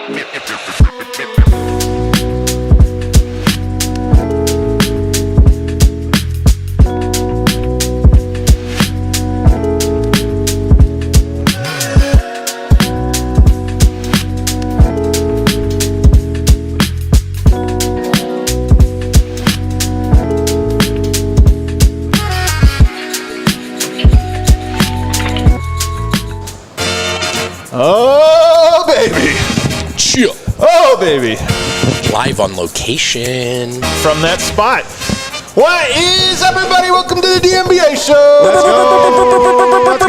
Oh, baby. Chill. Oh, baby. Live on location. From that spot. What is up, everybody? Welcome to the DNVR show. Let's go.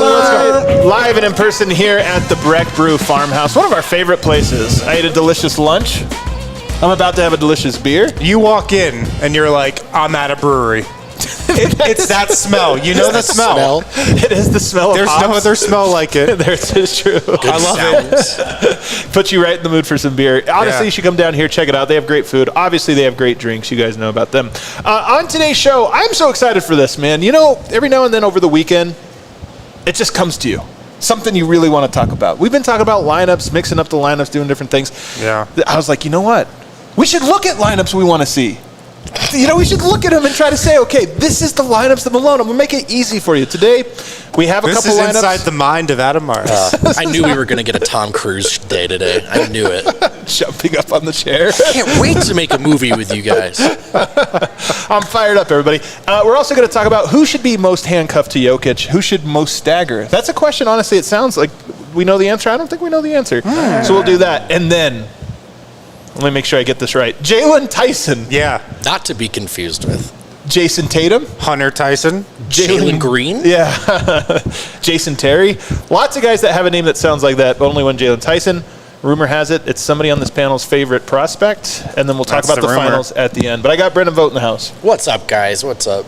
Let's go. Live and in person here at the Breck Brew Farmhouse, one of our favorite places. I ate a delicious lunch. I'm about to have a delicious beer. You walk in and you're like, I'm at a brewery. It's that smell. You know the smell. It is the smell of There's hops. no other smell like it. It's true. I love it. Put you right in the mood for some beer. Honestly, you should come down here, check it out. They have great food. Obviously, they have great drinks. You guys know about them. On today's show, I'm so excited for this, man. You know, every now and then over the weekend, it just comes to you. Something you really want to talk about. We've been talking about lineups, mixing up the lineups, doing different things. Yeah. I was like, you know what? We should look at lineups we want to see. You know, we should look at them and try to say, okay, this is the lineups that Malone. I'm going to make it easy for you. Today, we have a couple lineups. This is inside the mind of Adam Mars. I knew we were going to get a Tom Cruise day today. I knew it. Jumping up on the chair. Can't wait to make a movie with you guys. I'm fired up, everybody. We're also going to talk about who should be most handcuffed to Jokic, who should most stagger. That's a question, honestly, it sounds like we know the answer. I don't think we know the answer. So we'll do that. And then, let me make sure I get this right. Jaylon Tyson. Yeah. Not to be confused with Jason Tatum. Hunter Tyson. Jalen Green. Yeah. Jason Terry. Lots of guys that have a name that sounds like that, but only one Jaylon Tyson. Rumor has it, it's somebody on this panel's favorite prospect, and then we'll talk about the finals at the end. But I got Brendan Vogt in the house. What's up, guys? What's up?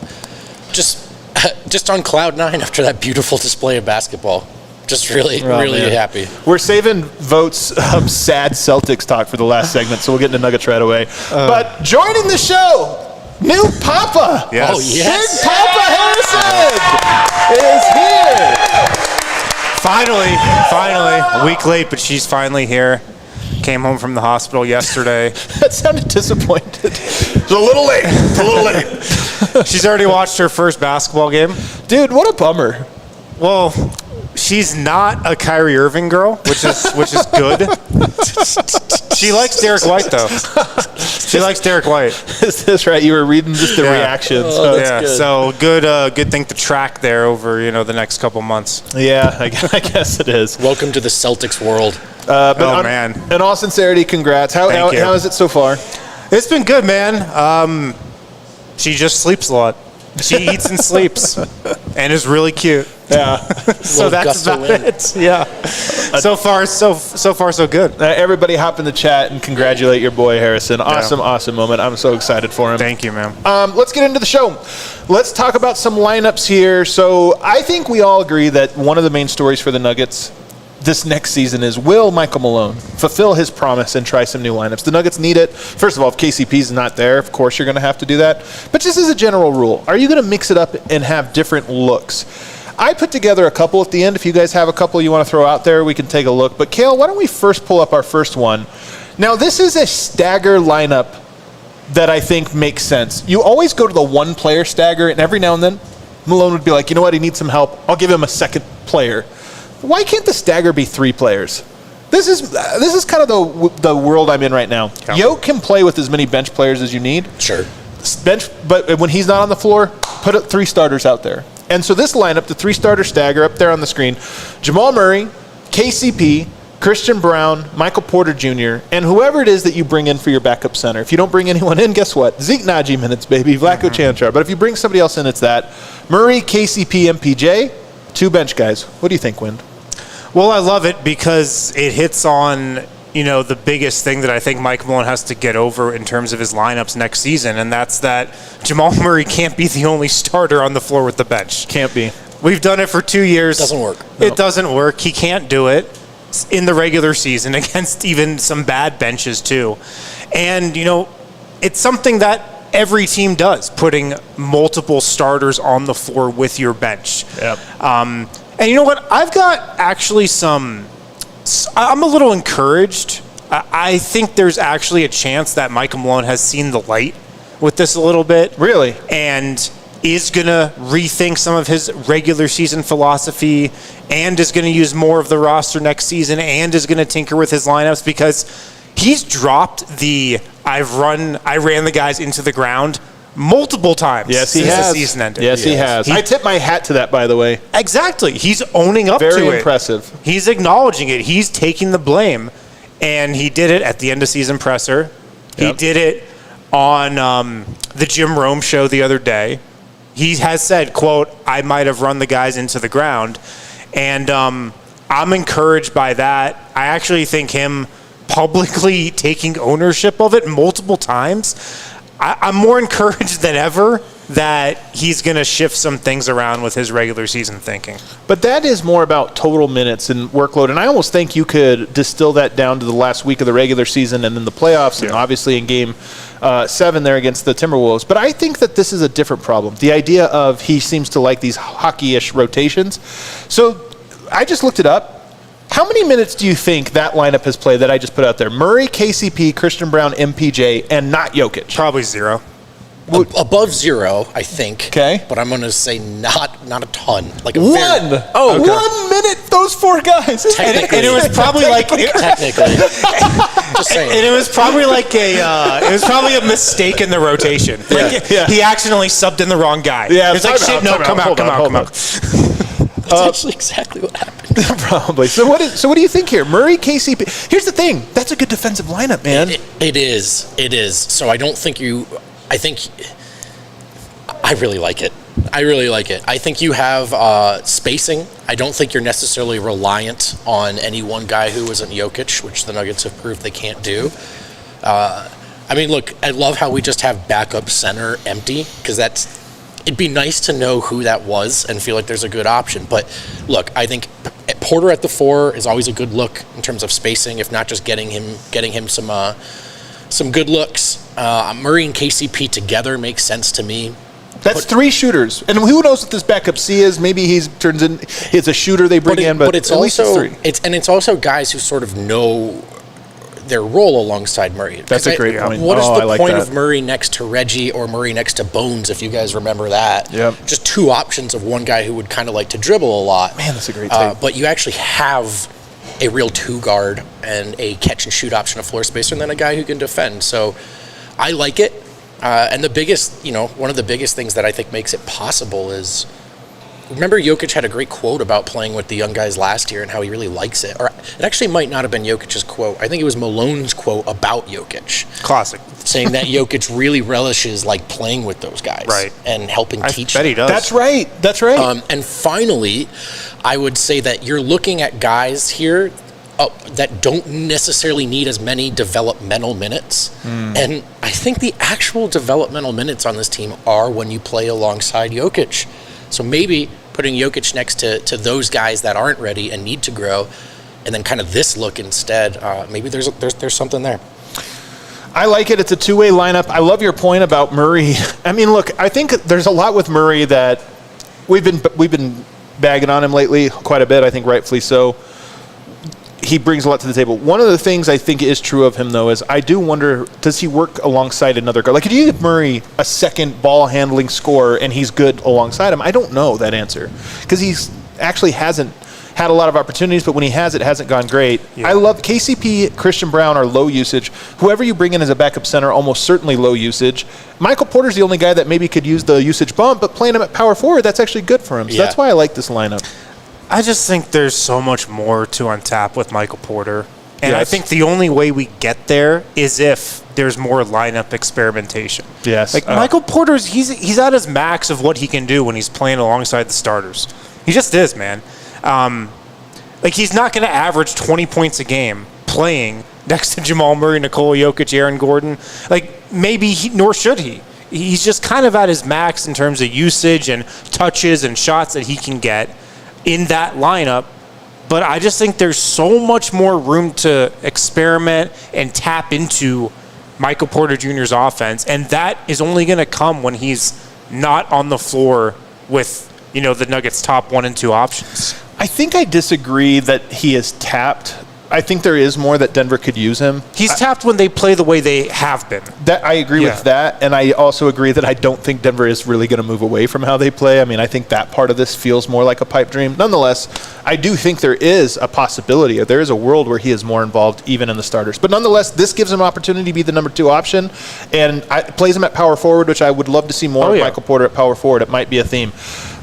Just on cloud nine after that beautiful display of basketball. Just really happy. We're saving Vogt's sad Celtics talk for the last segment, so we'll get into Nuggets right away. But joining the show, new Papa. Yes. Oh, yes. Big Papa Harrison is here. Finally. A week late, but she's finally here. Came home from the hospital yesterday. That sounded disappointed. It's a little late. She's already watched her first basketball game. Dude, what a bummer. Well, she's not a Kyrie Irving girl, which is good. She likes Derek White though. She likes Derek White. Is this right? You were reading just the reactions. Oh, that's good. So good thing to track there over the next couple months. Yeah, I guess it is. Welcome to the Celtics world. Man. In all sincerity, congrats. How is it so far? It's been good, man. She just sleeps a lot. She eats and sleeps, and is really cute. Yeah. So that's about it. Yeah. So far, so good. Everybody hop in the chat and congratulate your boy Harrison. Awesome moment. I'm so excited for him. Thank you, man. Let's get into the show. Let's talk about some lineups here. So I think we all agree that one of the main stories for the Nuggets this next season is, will Michael Malone fulfill his promise and try some new lineups? The Nuggets need it. First of all, if KCP's not there, of course you're going to have to do that. But just as a general rule, are you going to mix it up and have different looks? I put together a couple at the end. If you guys have a couple you want to throw out there, we can take a look. But Kale, why don't we first pull up our first one? Now, this is a stagger lineup that I think makes sense. You always go to the one-player stagger, and every now and then, Malone would be like, you know what, he needs some help. I'll give him a second player. Why can't the stagger be 3 players? This is kind of the world I'm in right now. Yeah. Yoke can play with as many bench players as you need. Sure. But when he's not on the floor, put 3 starters out there. And so this lineup, the 3-starter stagger up there on the screen, Jamal Murray, KCP, Christian Brown, Michael Porter Jr., and whoever it is that you bring in for your backup center. If you don't bring anyone in, guess what? Zeke Naji minutes, baby. Vlatko Chanchar. But if you bring somebody else in, it's that. Murray, KCP, MPJ, 2 bench guys. What do you think, Wind? Well, I love it because it hits on, the biggest thing that I think Mike Malone has to get over in terms of his lineups next season, and that's that Jamal Murray can't be the only starter on the floor with the bench. Can't be. We've done it for 2 years. Doesn't work. It doesn't work. He can't do it in the regular season against even some bad benches too. And, it's something that every team does, putting multiple starters on the floor with your bench. Yep. And you know what? I've got actually some I'm a little encouraged. I think there's actually a chance that Michael Malone has seen the light with this a little bit. Really? And is going to rethink some of his regular season philosophy and is going to use more of the roster next season and is going to tinker with his lineups, because he's dropped I ran the guys into the ground multiple times since the season ended. Yes, he has. I tip my hat to that, by the way. Exactly. He's owning up to it. Very impressive. He's acknowledging it. He's taking the blame. And he did it at the end of season presser. He did it on the Jim Rome show the other day. He has said, quote, I might have run the guys into the ground. And I'm encouraged by that. I actually think him publicly taking ownership of it multiple times, I'm more encouraged than ever that he's going to shift some things around with his regular season thinking. But that is more about total minutes and workload, and I almost think you could distill that down to the last week of the regular season and then the playoffs, and obviously in Game 7 there against the Timberwolves. But I think that this is a different problem. The idea of he seems to like these hockey-ish rotations. So I just looked it up. How many minutes do you think that lineup has played that I just put out there? Murray, KCP, Christian Brown, MPJ, and not Jokic. Probably 0. Above 0, I think. Okay. But I'm going to say not a ton. Like 1 minute, those 4 guys. Technically. And it was probably like technically. Just saying. And it was probably like a mistake in the rotation. He accidentally subbed in the wrong guy. Yeah, it was like, shit, no, come out. That's actually exactly what happened. Probably. So what do you think here? Murray, KCP. Here's the thing. That's a good defensive lineup, man. It is. So I really like it. I think you have spacing. I don't think you're necessarily reliant on any one guy who isn't Jokic, which the Nuggets have proved they can't do. Look, I love how we just have backup center empty, because it'd be nice to know who that was and feel like there's a good option. But look, I think Porter at the 4 is always a good look in terms of spacing, if not just getting him some good looks. Murray and KCP together makes sense to me. That's 3 shooters, and who knows what this backup C is? Maybe it's a shooter they bring in, but it's at least also 3. It's also guys who sort of know their role alongside Murray. That's a great point. What is the point of Murray next to Reggie or Murray next to Bones, if you guys remember that? Yep. Just 2 options of one guy who would kind of like to dribble a lot. Man, that's a great take. But you actually have a real 2 guard and a catch and shoot option, a floor spacer, and then a guy who can defend. So I like it. And one of the biggest things that I think makes it possible is, remember Jokic had a great quote about playing with the young guys last year and how he really likes it. Or it actually might not have been Jokic's quote. I think it was Malone's quote about Jokic. Classic. Saying that Jokic really relishes like playing with those guys, right, and helping teach them. I bet he does. That's right. And finally, I would say that you're looking at guys here that don't necessarily need as many developmental minutes. And I think the actual developmental minutes on this team are when you play alongside Jokic. So maybe putting Jokic next to those guys that aren't ready and need to grow, and then kind of this look instead, maybe there's something there. I like it. It's a 2-way lineup. I love your point about Murray. I mean, look, I think there's a lot with Murray that we've been bagging on him lately quite a bit, I think rightfully so. He brings a lot to the table. One of the things I think is true of him, though, is I do wonder, does he work alongside another guy? Like, could you give Murray a second ball-handling scorer and he's good alongside him? I don't know that answer, because he's actually hasn't had a lot of opportunities, but when he has, it hasn't gone great. Yeah. I love KCP, Christian Brown are low usage. Whoever you bring in as a backup center, almost certainly low usage. Michael Porter's the only guy that maybe could use the usage bump, but playing him at power forward, that's actually good for him. So that's why I like this lineup. I just think there's so much more to untap with Michael Porter. And I think the only way we get there is if there's more lineup experimentation. Yes. Like Michael Porter's, he's at his max of what he can do when he's playing alongside the starters. He just is, man. He's not going to average 20 points a game playing next to Jamal Murray, Nikola Jokic, Aaron Gordon. Nor should he. He's just kind of at his max in terms of usage and touches and shots that he can get in that lineup. But I just think there's so much more room to experiment and tap into Michael Porter Jr.'s offense, and that is only going to come when he's not on the floor with, the Nuggets' top 1 and 2 options. I think I disagree that he is tapped I think there is more that Denver could use him. He's tapped when they play the way they have been. That I agree with that, and I also agree that I don't think Denver is really going to move away from how they play. I mean, I think that part of this feels more like a pipe dream. Nonetheless, I do think there is a possibility, or there is a world where he is more involved even in the starters. But nonetheless, this gives him an opportunity to be the number 2 option, and plays him at power forward, which I would love to see more of Michael Porter at power forward. It might be a theme.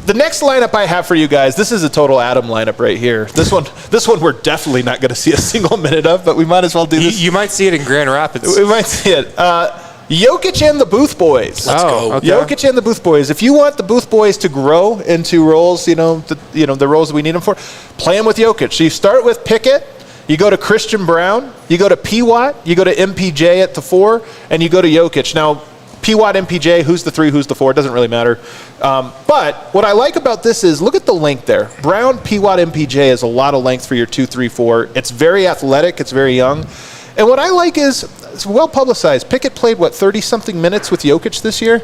The next lineup I have for you guys, this is a total Adam lineup right here. This one we're definitely not going to see a single minute of, but we might as well do this. You might see it in Grand Rapids. We might see it. Jokic and the Booth Boys. Let's go. Okay. Jokic and the Booth Boys. If you want the Booth Boys to grow into roles, the roles that we need them for, play them with Jokic. So you start with Pickett, you go to Christian Brown, you go to P. Watt, you go to MPJ at the 4, and you go to Jokic. Now, P. Watt, MPJ, who's the 3, who's the 4, it doesn't really matter. But what I like about this is, look at the length there. Brown, P. Watt, MPJ is a lot of length for your 2, 3, 4. It's very athletic. It's very young. And what I like is, it's well publicized. Pickett played, 30-something minutes with Jokic this year?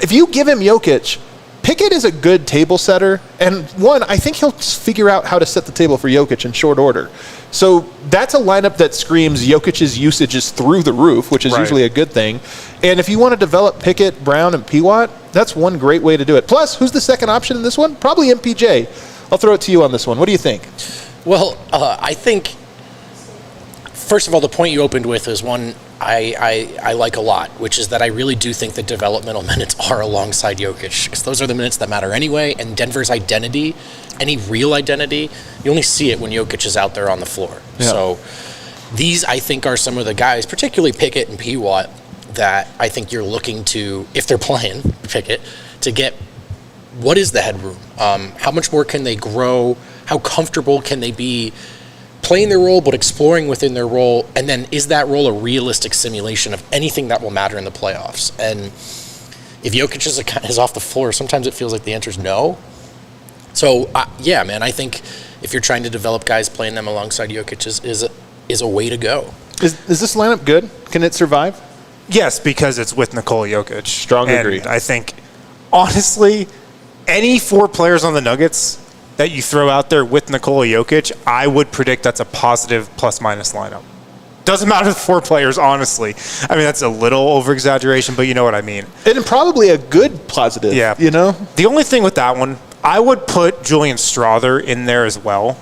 If you give him Jokic, Pickett is a good table setter. And I think he'll figure out how to set the table for Jokic in short order. So that's a lineup that screams Jokic's usage is through the roof, which is usually a good thing. And if you want to develop Pickett, Brown, and P. Watt, that's one great way to do it. Plus, who's the second option in this one? Probably MPJ. I'll throw it to you on this one. What do you think? Well, I think, first of all, the point you opened with is one I like a lot, which is that I really do think that developmental minutes are alongside Jokic, because those are the minutes that matter anyway, and Denver's identity, any real identity, you only see it when Jokic is out there on the floor. Yeah. So these, I think, are some of the guys, particularly Pickett and P. Watt, that I think you're looking to, if they're playing Pickett, to get what is the headroom? How much more can they grow? How comfortable can they be playing their role but exploring within their role? And then is that role a realistic simulation of anything that will matter in the playoffs? And if Jokic is off the floor, sometimes it feels like the answer is no. So, yeah, man, I think if you're trying to develop guys, playing them alongside Jokic is a way to go. Is this lineup good? Can it survive? Yes, because it's with Nikola Jokic. Strong agree. I think, honestly, any 4 players on the Nuggets that you throw out there with Nikola Jokic, I would predict that's a positive plus-minus lineup. Doesn't matter the 4 players, honestly. I mean, that's a little over-exaggeration, but you know what I mean. And probably a good positive, yeah. You know? The only thing with that one, I would put Julian Strother in there as well.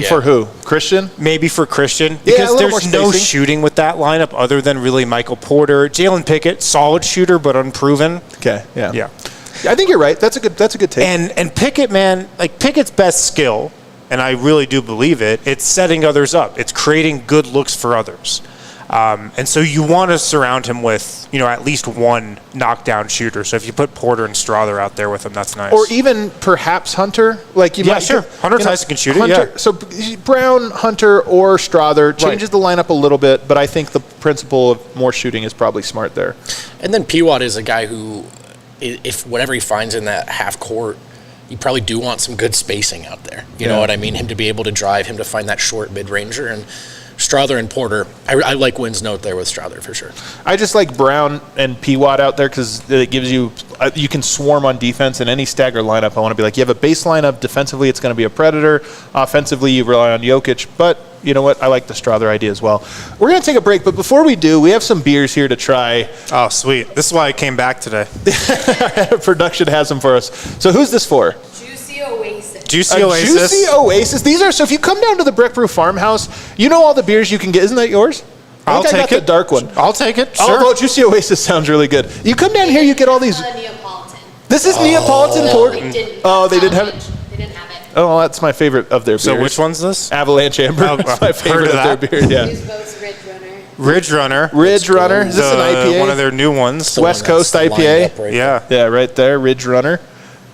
For who? Christian? Maybe for Christian. Because there's no shooting with that lineup other than really Michael Porter. Jalen Pickett, solid shooter, but unproven. Okay, yeah. Yeah. I think you're right. That's a good take. And Pickett, man, like Pickett's best skill, and I really do believe it, it's setting others up. It's creating good looks for others. And so you want to surround him with, at least one knockdown shooter. So if you put Porter and Strother out there with him, that's nice. Or even perhaps Hunter. Sure. Hunter Tyson can shoot it, So Brown, Hunter, or Strother changes the lineup a little bit, but I think the principle of more shooting is probably smart there. And then P. Watt is a guy who, if whatever he finds in that half court, you probably do want some good spacing out there. You know what I mean? Him to be able to drive, him to find that short mid-ranger. And Strother and Porter, I like Wynn's note there with Strother for sure. I just like Brown and P. Watt out there because it gives you can swarm on defense in any stagger lineup. I want to be like, you have a base lineup. Defensively, it's going to be a predator. Offensively, you rely on Jokic. But you know what? I like the Strother idea as well. We're going to take a break, but before we do, we have some beers here to try. Oh, sweet. This is why I came back today. Production has them for us. So who's this for? Juicy Oasis. Juicy Oasis. Juicy Oasis. These are, so if you come down to the Brick Brew Farmhouse, you know all the beers you can get. Isn't that yours? I'll take it. The dark one. I'll take it. Sure. Although Juicy Oasis sounds really good. You come down here, you get all these. Neapolitan. This is Neapolitan Port. They didn't. Oh, they didn't have it? They didn't have it. Oh, well, that's my favorite of their beers. So which one's this? Avalanche Amber. That's my favorite of their beers. Yeah. Use both Ridge Runner. Ridge Runner. Ridge Runner. Is this an IPA? One of their new ones. West Coast IPA. Right Yeah, right there. Ridge Runner.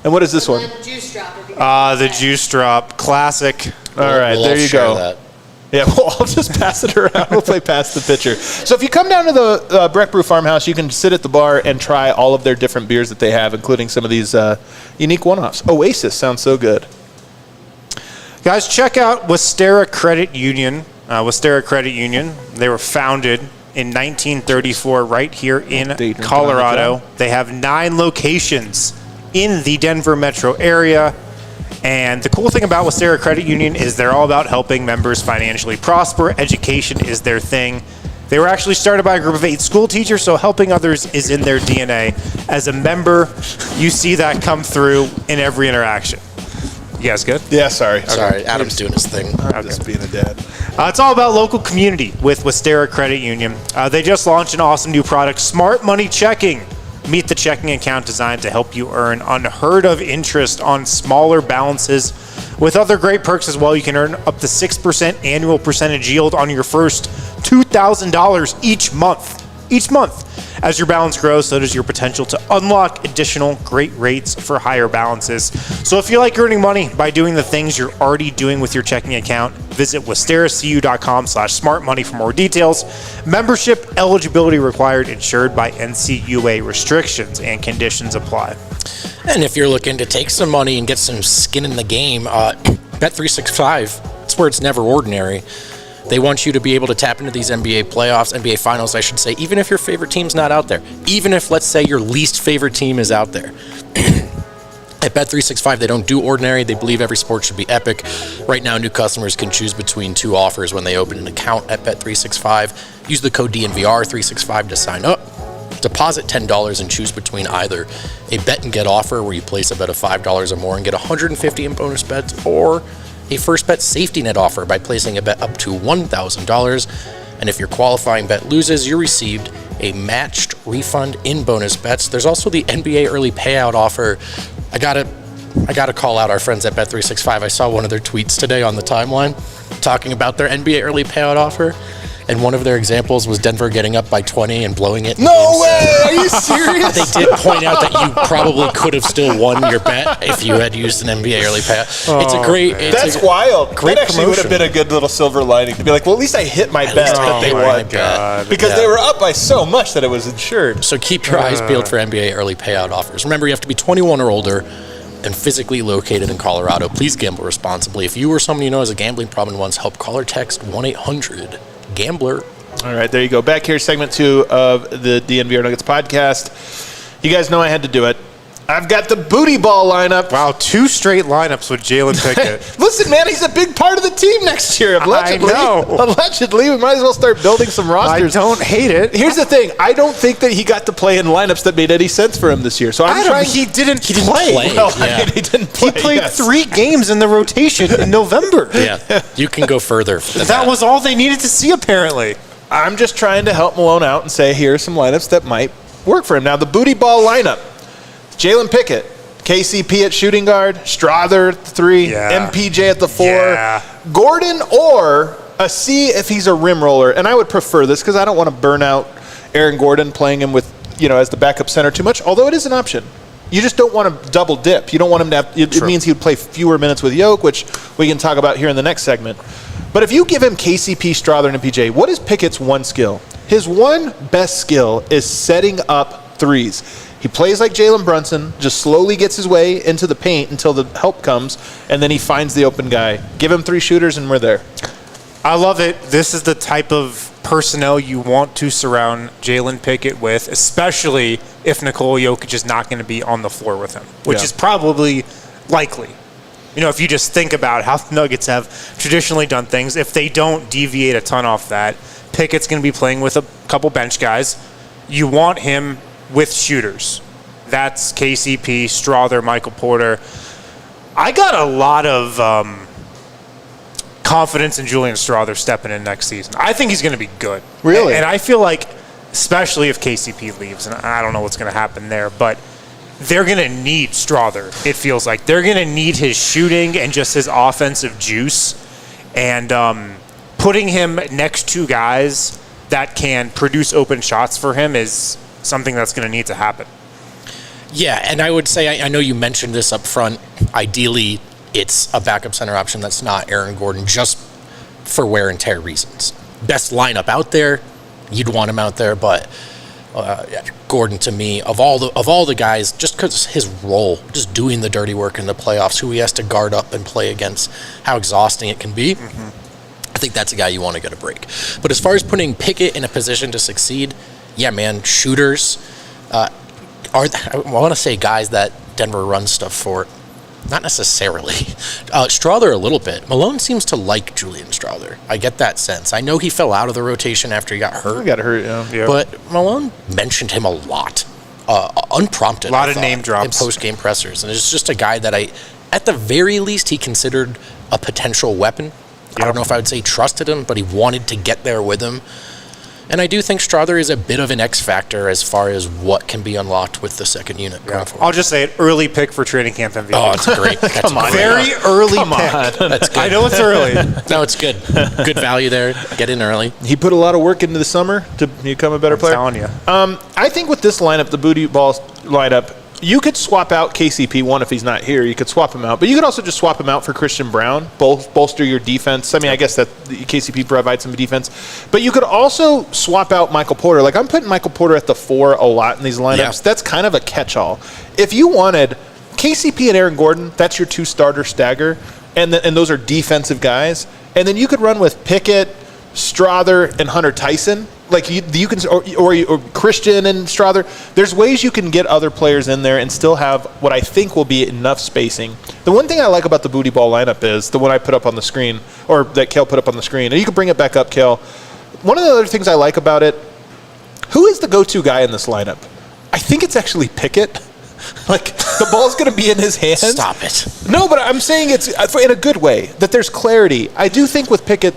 And what is this one? Juice Drop. The Juice Drop. Classic. All right, we'll there you share go. That. Yeah, well, I'll just pass it around. We'll play past the pitcher. So if you come down to the Breck Brew Farmhouse, you can sit at the bar and try all of their different beers that they have, including some of these unique one-offs. Oasis sounds so good. Guys, check out Westera Credit Union. Westera Credit Union, they were founded in 1934 right here in Colorado. They have 9 locations in the Denver metro area. And the cool thing about Westera Credit Union is they're all about helping members financially prosper. Education is their thing. They were actually started by a group of 8 school teachers, so helping others is in their DNA. As a member, you see that come through in every interaction. You guys good? Yeah, sorry. Sorry, Adam's doing his thing. I'm just being a dad. It's all about local community with Westera Credit Union. They just launched an awesome new product, Smart Money Checking. Meet the checking account designed to help you earn unheard of interest on smaller balances. With other great perks as well, you can earn up to 6% annual percentage yield on your first $2,000 each month. As your balance grows, so does your potential to unlock additional great rates for higher balances. So if you like earning money by doing the things you're already doing with your checking account, visit westeracu.com/smartmoney for more details. Membership eligibility required, insured by NCUA. Restrictions and conditions apply. And if you're looking to take some money and get some skin in the game, Bet365, it's where it's never ordinary. They want you to be able to tap into these NBA playoffs, NBA finals, I should say, even if your favorite team's not out there. Even if, let's say, your least favorite team is out there. At Bet365, they don't do ordinary. They believe every sport should be epic. Right now, new customers can choose between 2 offers when they open an account at Bet365. Use the code DNVR365 to sign up. Deposit $10 and choose between either a bet and get offer where you place a bet of $5 or more and get $150 in bonus bets, or a first bet safety net offer by placing a bet up to $1,000. And if your qualifying bet loses, you received a matched refund in bonus bets. There's also the NBA early payout offer. I gotta call out our friends at Bet365. I saw one of their tweets today on the timeline talking about their NBA early payout offer. And one of their examples was Denver getting up by 20 and blowing it. No way! Are you serious? They did point out that you probably could have still won your bet if you had used an NBA early payout. It's a great... That's wild. Great that actually would have promotion. been a good little silver lining to be like, well, at least I hit my bet that they won. Because they were up by so much that it was insured. So keep your eyes peeled for NBA early payout offers. Remember, you have to be 21 or older and physically located in Colorado. Please gamble responsibly. If you or someone you know has a gambling problem and wants help, call or text 1-800-GAMBLER. All right, there you go. Back here, segment 2 of the DNVR Nuggets podcast. You guys know I had to do it. I've got the booty ball lineup. Wow, 2 straight lineups with Jaylon Pickett. Listen, man, he's a big part of the team next year. Allegedly. I know. Allegedly, we might as well start building some rosters. I don't hate it. Here's the thing. I don't think that he got to play in lineups that made any sense for him this year. So I'm trying. He didn't play. Well, I mean, he didn't play. He played yes. 3 games in the rotation in November. Yeah, you can go further than That was all they needed to see, apparently. I'm just trying to help Malone out and say, here are some lineups that might work for him. Now, the booty ball lineup. Jaylon Pickett, KCP at shooting guard, Strawther at the 3, MPJ at the 4, Gordon or a C if he's a rim roller. And I would prefer this because I don't want to burn out Aaron Gordon playing him with, as the backup center too much, although it is an option. You just don't want to double dip. You don't want him to have, it means he would play fewer minutes with Jokic, which we can talk about here in the next segment. But if you give him KCP, Strawther, and MPJ, what is Pickett's one skill? His one best skill is setting up threes. He plays like Jalen Brunson, just slowly gets his way into the paint until the help comes, and then he finds the open guy. Give him 3 shooters, and we're there. I love it. This is the type of personnel you want to surround Jaylon Pickett with, especially if Nikola Jokic is not going to be on the floor with him, which is probably likely. If you just think about how the Nuggets have traditionally done things, if they don't deviate a ton off that, Pickett's going to be playing with a couple bench guys. You want him with shooters. That's KCP, Strawther, Michael Porter. I got a lot of confidence in Julian Strawther stepping in next season. I think he's going to be good. Really? And I feel like, especially if KCP leaves, and I don't know what's going to happen there, but they're going to need Strawther, it feels like. They're going to need his shooting and just his offensive juice. And putting him next to guys that can produce open shots for him is something that's going to need to happen. Yeah, and I would say, I know you mentioned this up front, ideally it's a backup center option that's not Aaron Gordon, just for wear and tear reasons. Best lineup out there, you'd want him out there, but Gordon, to me, of all the guys, just because his role, just doing the dirty work in the playoffs, who he has to guard up and play against, how exhausting it can be, I think that's a guy you want to get a break. But as far as putting Pickett in a position to succeed, yeah, man, shooters, I want to say guys that Denver runs stuff for. Not necessarily. Strawther a little bit. Malone seems to like Julian Strawther. I get that sense. I know he fell out of the rotation after he got hurt. He got hurt, yeah. But Malone mentioned him a lot, unprompted. A lot of name drops. In post-game pressers. And it's just a guy that at the very least, he considered a potential weapon. I don't know if I would say trusted him, but he wanted to get there with him. And I do think Strawther is a bit of an X factor as far as what can be unlocked with the second unit going forward. I'll just say it, early pick for training camp MVP. Oh, it's great. Come on. Very early pick. That's good. I know it's early. No, it's good. Good value there. Get in early. He put a lot of work into the summer to become a better player. I'm telling you. I think with this lineup, the booty ball lineup, you could swap out KCP, if he's not here. You could swap him out. But you could also just swap him out for Christian Brown, bolster your defense. I mean, I guess that KCP provides some defense. But you could also swap out Michael Porter. Like, I'm putting Michael Porter at the 4 a lot in these lineups. Yeah. That's kind of a catch-all. If you wanted KCP and Aaron Gordon, that's your 2-starter stagger. And those are defensive guys. And then you could run with Pickett, Strawther, and Hunter Tyson. Like you can, or Christian and Strawther. There's ways you can get other players in there and still have what I think will be enough spacing. The one thing I like about the booty ball lineup is the one I put up on the screen, or that Kale put up on the screen. And you can bring it back up, Kale. One of the other things I like about it, who is the go-to guy in this lineup? I think it's actually Pickett. Like, the ball's going to be in his hands. Stop it. No, but I'm saying it's in a good way, that there's clarity. I do think with Pickett,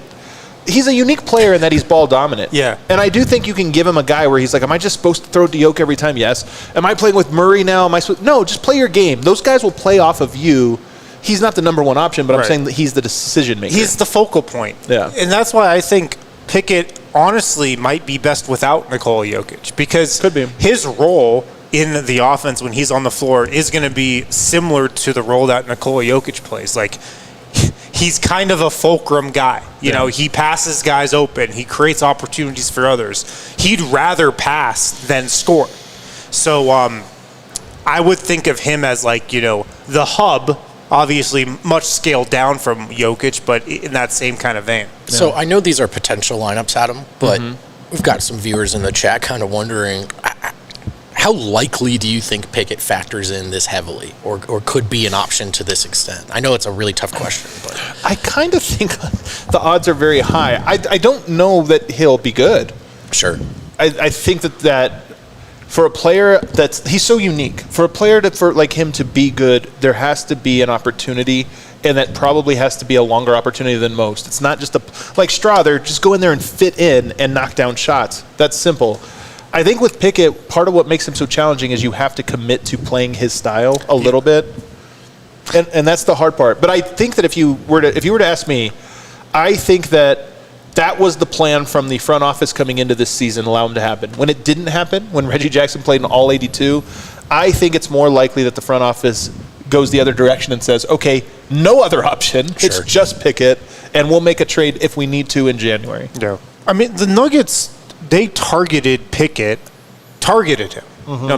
he's a unique player in that he's ball dominant. Yeah. And I do think you can give him a guy where he's like, am I just supposed to throw to Jokic every time? Yes. Am I playing with Murray now? No, just play your game. Those guys will play off of you. He's not the number one option, but I'm saying that he's the decision maker. He's the focal point. Yeah. And that's why I think Pickett honestly might be best without Nikola Jokic, because Could be. his role in the offense when he's on the floor is going to be similar to the role that Nikola Jokic plays. Like, he's kind of a fulcrum guy. You know, he passes guys open. He creates opportunities for others. He'd rather pass than score. So I would think of him as, like, the hub, obviously much scaled down from Jokic, but in that same kind of vein. Yeah. So I know these are potential lineups, Adam, but we've got some viewers in the chat kind of wondering, how likely do you think Pickett factors in this heavily, or could be an option to this extent? I know it's a really tough question, but I kind of think the odds are very high. I don't know that he'll be good. Sure. I think that for a player he's so unique. For a player for him to be good, there has to be an opportunity, and that probably has to be a longer opportunity than most. It's not just like Strawther, just go in there and fit in and knock down shots. That's simple. I think with Pickett, part of what makes him so challenging is you have to commit to playing his style a little bit, and that's the hard part. But I think that if you were to ask me, I think that was the plan from the front office coming into this season, allow him to happen. When it didn't happen, when Reggie Jackson played in all 82, I think it's more likely that the front office goes the other direction and says, okay, no other option. Sure. It's just Pickett, and we'll make a trade if we need to in January. Yeah. I mean, the Nuggets, they targeted him,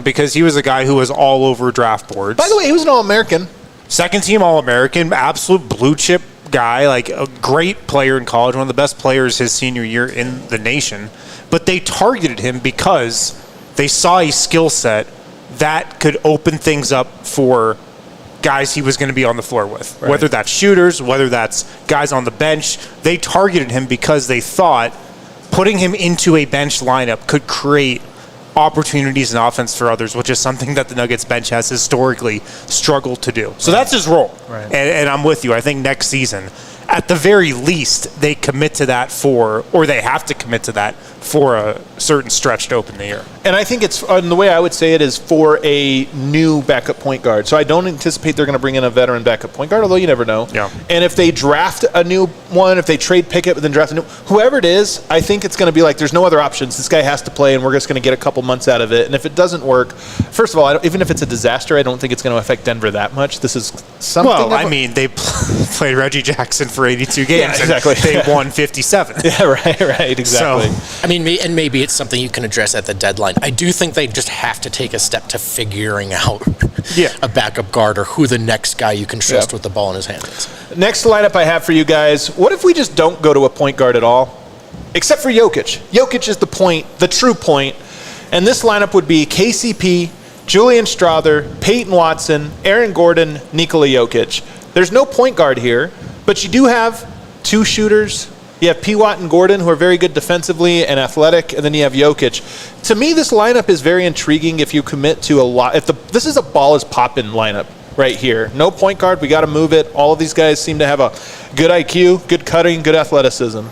because he was a guy who was all over draft boards. By the way, he was an All-American. Second team All-American, absolute blue chip guy, like a great player in college, one of the best players his senior year in the nation. But they targeted him because they saw a skill set that could open things up for guys he was going to be on the floor with. Right. Whether that's shooters, whether that's guys on the bench. They targeted him because they thought putting him into a bench lineup could create opportunities in offense for others, which is something that the Nuggets bench has historically struggled to do. So that's his role. Right. And I'm with you. I think next season, at the very least, they commit to that or they have to commit to that for a certain stretch to open the year. And I think and the way I would say it is for a new backup point guard. So I don't anticipate they're going to bring in a veteran backup point guard, although you never know. Yeah. And if they draft a new one, if they trade Pickett, but then draft a new, whoever it is, I think it's going to be like, there's no other options. This guy has to play, and we're just going to get a couple months out of it. And if it doesn't work, first of all, even if it's a disaster, I don't think it's going to affect Denver that much. This is something. Well, I mean, they played Reggie Jackson for 82 games. Yeah, exactly. And they won 57. Yeah, right, exactly. So, I mean, and maybe it's something you can address at the deadline. I do think they just have to take a step to figuring out a backup guard or who the next guy you can trust with the ball in his hands is. Next lineup I have for you guys, what if we just don't go to a point guard at all? Except for Jokic. Jokic is the true point. And this lineup would be KCP, Julian Strawther, Peyton Watson, Aaron Gordon, Nikola Jokic. There's no point guard here, but you do have two shooters. You have P. Watt and Gordon, who are very good defensively and athletic, and then you have Jokic. To me, this lineup is very intriguing if you commit to a lot. This is a ball is poppin' lineup right here. No point guard. We got to move it. All of these guys seem to have a good IQ, good cutting, good athleticism.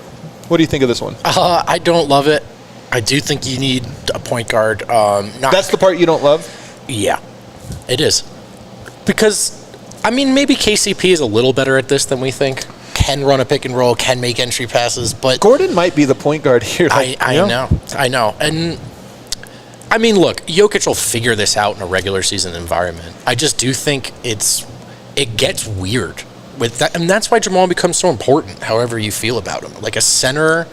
What do you think of this one? I don't love it. I do think you need a point guard. That's the part you don't love? Yeah, it is. Because, I mean, maybe KCP is a little better at this than we think. Can run a pick and roll, can make entry passes, but Gordon might be the point guard here. I know. And I mean, look, Jokic will figure this out in a regular season environment. I just do think it gets weird with that, and that's why Jamal becomes so important. However you feel about him, like a center,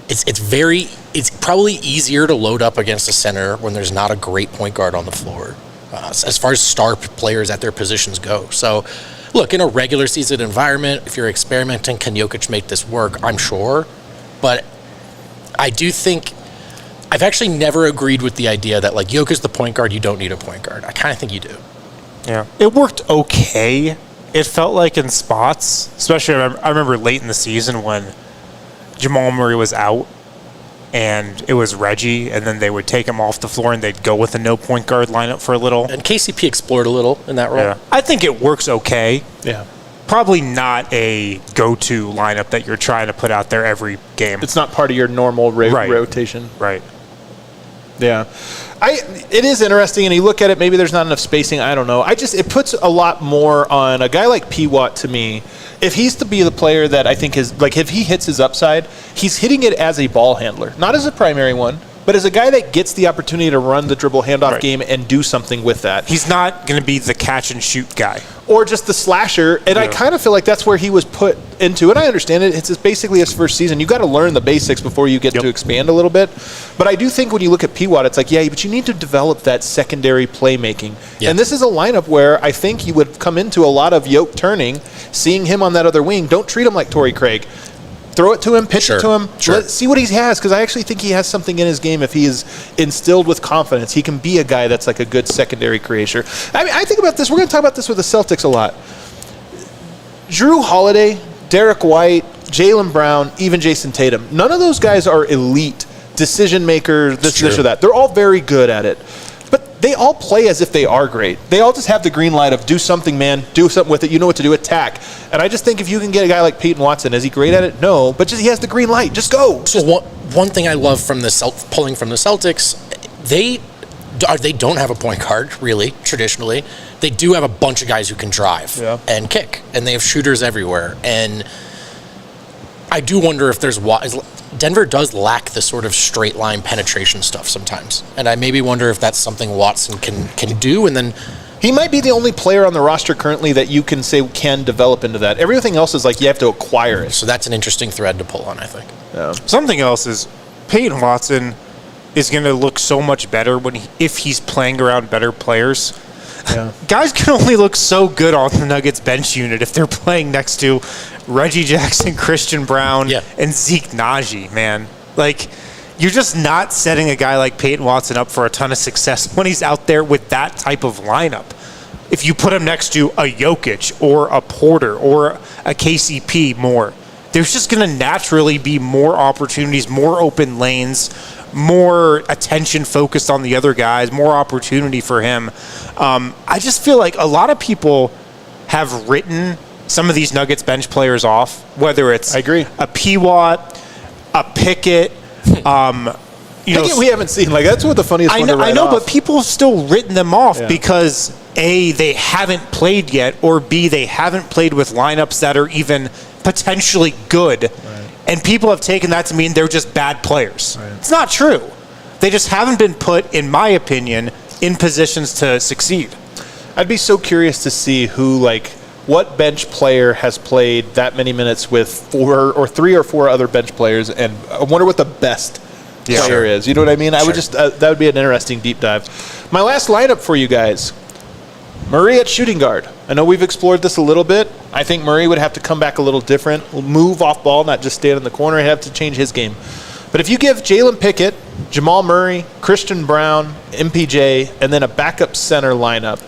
it's probably easier to load up against a center when there's not a great point guard on the floor, as far as star players at their positions go. So, look, in a regular season environment, if you're experimenting, can Jokic make this work? I'm sure. But I do think I've actually never agreed with the idea that, like, Jokic's the point guard, you don't need a point guard. I kind of think you do. Yeah. It worked okay. It felt like in spots, especially I remember late in the season when Jamal Murray was out and it was Reggie, and then they would take him off the floor and they'd go with a no point guard lineup for a little. And KCP explored a little in that role. Yeah. I think it works okay. Yeah. Probably not a go-to lineup that you're trying to put out there every game. It's not part of your normal rotation. Right. Yeah. It is interesting, and you look at it, maybe there's not enough spacing, I don't know. It puts a lot more on a guy like P. Watt to me. If he's to be the player that I think is, like, if he hits his upside, he's hitting it as a ball handler, not as a primary one, but as a guy that gets the opportunity to run the dribble handoff game and do something with that. He's not going to be the catch and shoot guy. Or just the slasher, and I kind of feel like that's where he was put into, and I understand it. It's basically his first season. You got to learn the basics before you get to expand a little bit. But I do think when you look at P-Watt, it's like, yeah, but you need to develop that secondary playmaking. Yep. And this is a lineup where I think you would come into a lot of yoke turning, seeing him on that other wing. Don't treat him like Torrey Craig. Throw it to him, pitch it to him. Let's see what he has, because I actually think he has something in his game. If he is instilled with confidence, he can be a guy that's like a good secondary creator. I mean, I think about this. We're going to talk about this with the Celtics a lot. Drew Holiday, Derek White, Jaylen Brown, even Jason Tatum. None of those guys are elite decision makers, this or that. They're all very good at it. But they all play as if they are great. They all just have the green light of do something, man. Do something with it. You know what to do. Attack. And I just think if you can get a guy like Peyton Watson, is he great at it? No. But just he has the green light. Just go. So one thing I love from pulling from the Celtics, they don't have a point guard, really, traditionally. They do have a bunch of guys who can drive and kick. And they have shooters everywhere. And I do wonder if Denver does lack the sort of straight line penetration stuff sometimes. And I maybe wonder if that's something Watson can do. And then he might be the only player on the roster currently that you can say can develop into that. Everything else is like you have to acquire it. So that's an interesting thread to pull on, I think. Yeah. Something else is Peyton Watson is going to look so much better if he's playing around better players. Yeah. Guys can only look so good on the Nuggets bench unit if they're playing next to Reggie Jackson, Christian Brown, and Zeke Naji, man. Like, you're just not setting a guy like Peyton Watson up for a ton of success when he's out there with that type of lineup. If you put him next to a Jokic or a Porter or a KCP more, there's just going to naturally be more opportunities, more open lanes, more attention focused on the other guys, more opportunity for him. I just feel like a lot of people have written some of these Nuggets bench players off, whether it's a P-Watt, a Pickett. Pickett we haven't seen. Like, that's what the funniest one to write I know, off. but people have still written them off because A, they haven't played yet, or B, they haven't played with lineups that are even potentially good. And people have taken that to mean they're just bad players. It's not true. They just haven't been put, in my opinion, in positions to succeed. I'd be so curious to see what bench player has played that many minutes with 3 or 4 other bench players, and I wonder what the best player is. You know what I mean? I would just that would be an interesting deep dive. My last lineup for you guys: Murray at shooting guard. I know we've explored this a little bit. I think Murray would have to come back a little different, move off ball, not just stand in the corner. He'd have to change his game. But if you give Jalen Pickett, Jamal Murray, Christian Brown, MPJ, and then a backup center lineup,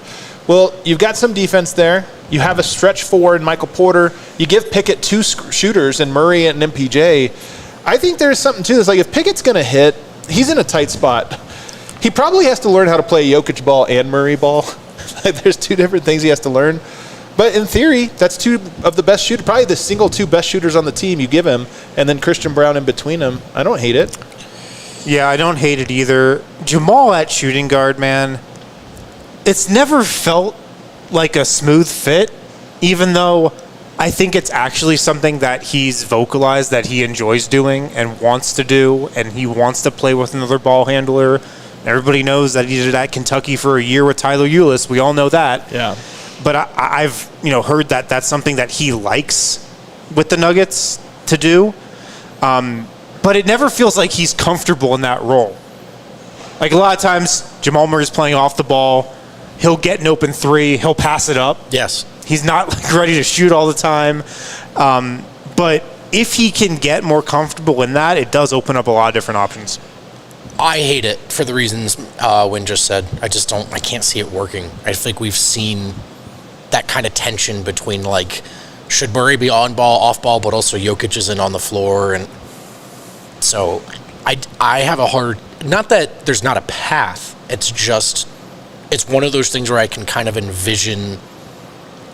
well, you've got some defense there. You have a stretch four in Michael Porter. You give Pickett 2 shooters in Murray and MPJ. I think there's something to this. Like, if Pickett's going to hit, he's in a tight spot. He probably has to learn how to play Jokic ball and Murray ball. There's 2 different things he has to learn. But in theory, that's 2 of the best shooters, probably the single 2 best shooters on the team you give him, and then Christian Brown in between them. I don't hate it. Yeah, I don't hate it either. Jamal at shooting guard, man, it's never felt like a smooth fit, even though I think it's actually something that he's vocalized that he enjoys doing and wants to do, and he wants to play with another ball handler. Everybody knows that he did at Kentucky for a year with Tyler Ulis. We all know that. Yeah. But I've heard that that's something that he likes with the Nuggets to do. But it never feels like he's comfortable in that role. Like, a lot of times, Jamal Murray's playing off the ball. He'll get an open 3. He'll pass it up. Yes. He's not ready to shoot all the time. But if he can get more comfortable in that, it does open up a lot of different options. I hate it for the reasons Wynn just said. I can't see it working. I think we've seen that kind of tension between, like, should Murray be on ball, off ball, but also Jokic isn't on the floor. And so I have a hard, not that there's not a path, it's one of those things where I can kind of envision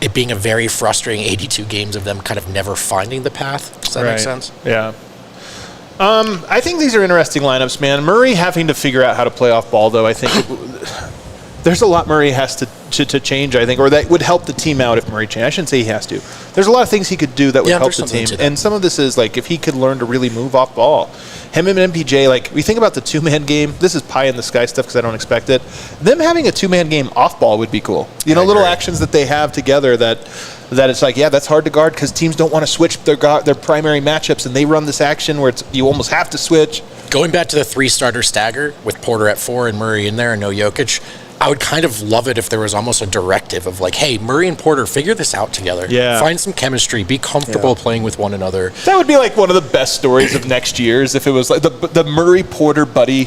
it being a very frustrating 82 games of them kind of never finding the path. Does that make sense? Yeah. I think these are interesting lineups, man. Murray having to figure out how to play off ball, though, I think there's a lot Murray has to change, I think, or that would help the team out if Murray changed. I shouldn't say he has to. There's a lot of things he could do that would help the team. And some of this is, like, if he could learn to really move off ball. Him and MPJ, like, we think about the 2-man game. This is pie in the sky stuff because I don't expect it. Them having a 2-man game off ball would be cool. Little actions that they have together that it's like, yeah, that's hard to guard because teams don't want to switch their primary matchups, and they run this action where you almost have to switch. Going back to the 3-starter stagger with Porter at 4 and Murray in there and no Jokic, I would kind of love it if there was almost a directive of, like, hey, Murray and Porter, figure this out together. Yeah. Find some chemistry. Be comfortable playing with one another. That would be like one of the best stories of next year's if it was like the Murray Porter buddy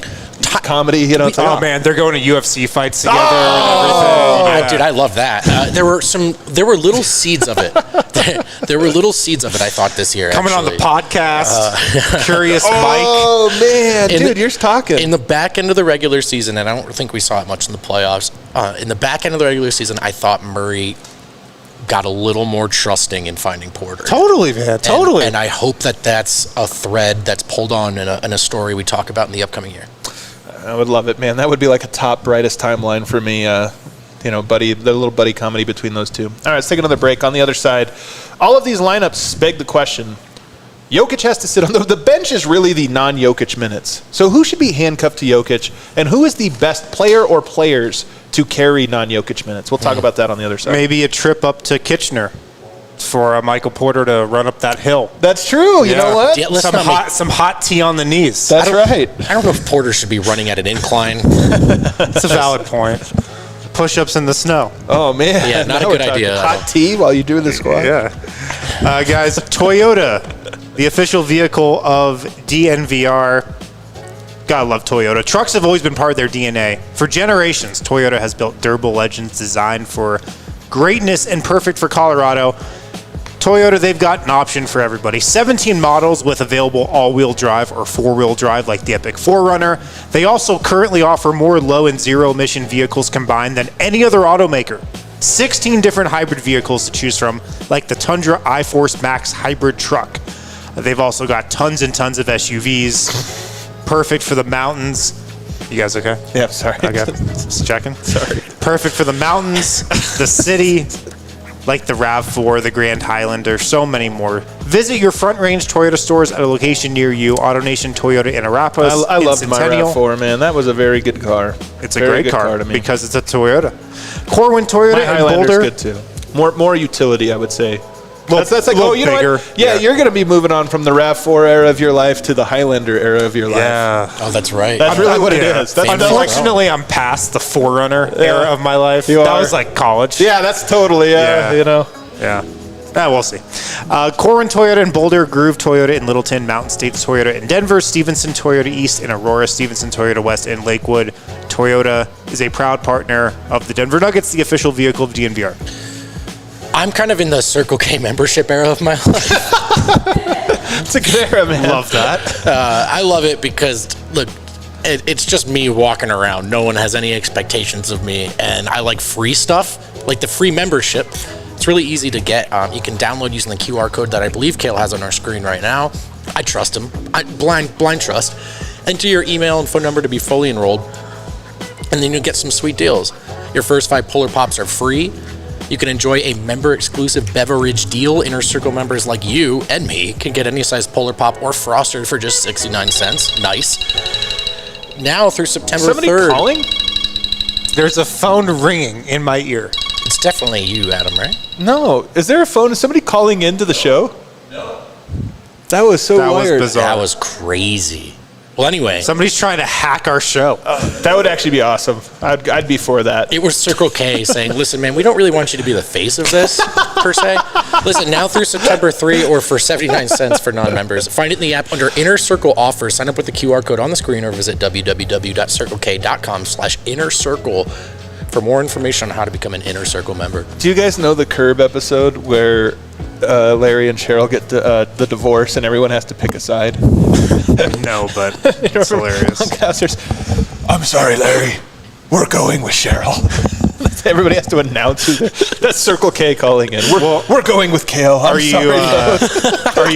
comedy. Oh man, they're going to UFC fights together and everything. Dude, I love that. There were little seeds of it. There were little seeds of it, I thought, this year. Coming actually on the podcast, Curious Mike. Oh man, dude, you're talking. In the back end of the regular season, and I don't think we saw it much in the playoffs. In the back end of the regular season, I thought Murray got a little more trusting in finding Porter. Totally, man. Totally. And I hope that that's a thread that's pulled on in a story we talk about in the upcoming year. I would love it, man. That would be like a top brightest timeline for me. Buddy, the little buddy comedy between those two. All right, let's take another break. On the other side, all of these lineups beg the question. Jokic has to sit on the bench is really the non-Jokic minutes. So who should be handcuffed to Jokic, and who is the best player or players to carry non-Jokic minutes? We'll talk about that on the other side. Maybe a trip up to Kitchener for Michael Porter to run up that hill. That's true. You know what? Yeah, some hot tea on the knees. That's right. I don't know if Porter should be running at an incline. That's a valid point. Push-ups in the snow. Oh, man. Yeah, not a good idea. Hot tea while you do the squat? Yeah. Guys, Toyota, the official vehicle of DNVR. Gotta love Toyota. Trucks have always been part of their DNA. For generations, Toyota has built durable legends designed for greatness and perfect for Colorado. Toyota, they've got an option for everybody. 17 models with available all-wheel drive or four-wheel drive like the Epic 4Runner. They also currently offer more low and zero-emission vehicles combined than any other automaker. 16 different hybrid vehicles to choose from, like the Tundra iForce Max hybrid truck. They've also got tons and tons of SUVs, perfect for the mountains. You guys okay? Yeah, sorry. Okay, just checking. Sorry. Perfect for the mountains, the city, like the RAV4, the Grand Highlander, so many more. Visit your Front Range Toyota stores at a location near you. AutoNation Toyota in Arapahoe. I loved my RAV4, man. That was a very good car. It's a great car to me because it's a Toyota. Corwin Toyota in Boulder. Good too. More utility, I would say. That's like, you know bigger. what? Yeah, you're going to be moving on from the RAV4 era of your life to the Highlander era of your life. Yeah. Oh, that's right. That's really what it is. That's Unfortunately, I'm past the 4Runner era of my life. You that are. was like college. Yeah, that's totally, you know. Yeah. We'll see. Corwin Toyota in Boulder, Groove Toyota in Littleton, Mountain State Toyota in Denver, Stevenson Toyota East in Aurora, Stevenson Toyota West in Lakewood. Toyota is a proud partner of the Denver Nuggets, the official vehicle of DNVR. I'm kind of in the Circle K membership era of my life. It's a good era, man. Love that. I love it because, look, it's just me walking around. No one has any expectations of me, and I like free stuff, like the free membership. It's really easy to get. You can download using the QR code that I believe Kale has on our screen right now. I trust him. Blind trust. Enter your email and phone number to be fully enrolled, and then you'll get some sweet deals. Your first 5 Polar Pops are free. You can enjoy a member-exclusive beverage deal. Inner Circle members like you and me can get any size Polar Pop or Froster for just 69 cents. Nice. Now through September 3rd. Somebody calling? There's a phone ringing in my ear. It's definitely you, Adam, right? No. Is there a phone? Is somebody calling into the show? No. That was so That was weird. bizarre. That was crazy. Well, anyway, Somebody's trying to hack our show. That would actually be awesome. I'd be for that. it was Circle K saying, listen, man, we don't really want you to be the face of this, per se. Listen, now through September 3 or for 79 cents for non-members, find it in the app under Inner Circle Offers. Sign up with the QR code on the screen or visit www.circlek.com/innercircle for more information on how to become an Inner Circle member. Do you guys know the Curb episode where Larry and Cheryl get the divorce and everyone has to pick a side? No, but it's hilarious. I'm sorry, Larry. We're going with Cheryl. Everybody has to announce who that's Circle K calling in. We're going with Kale. Are you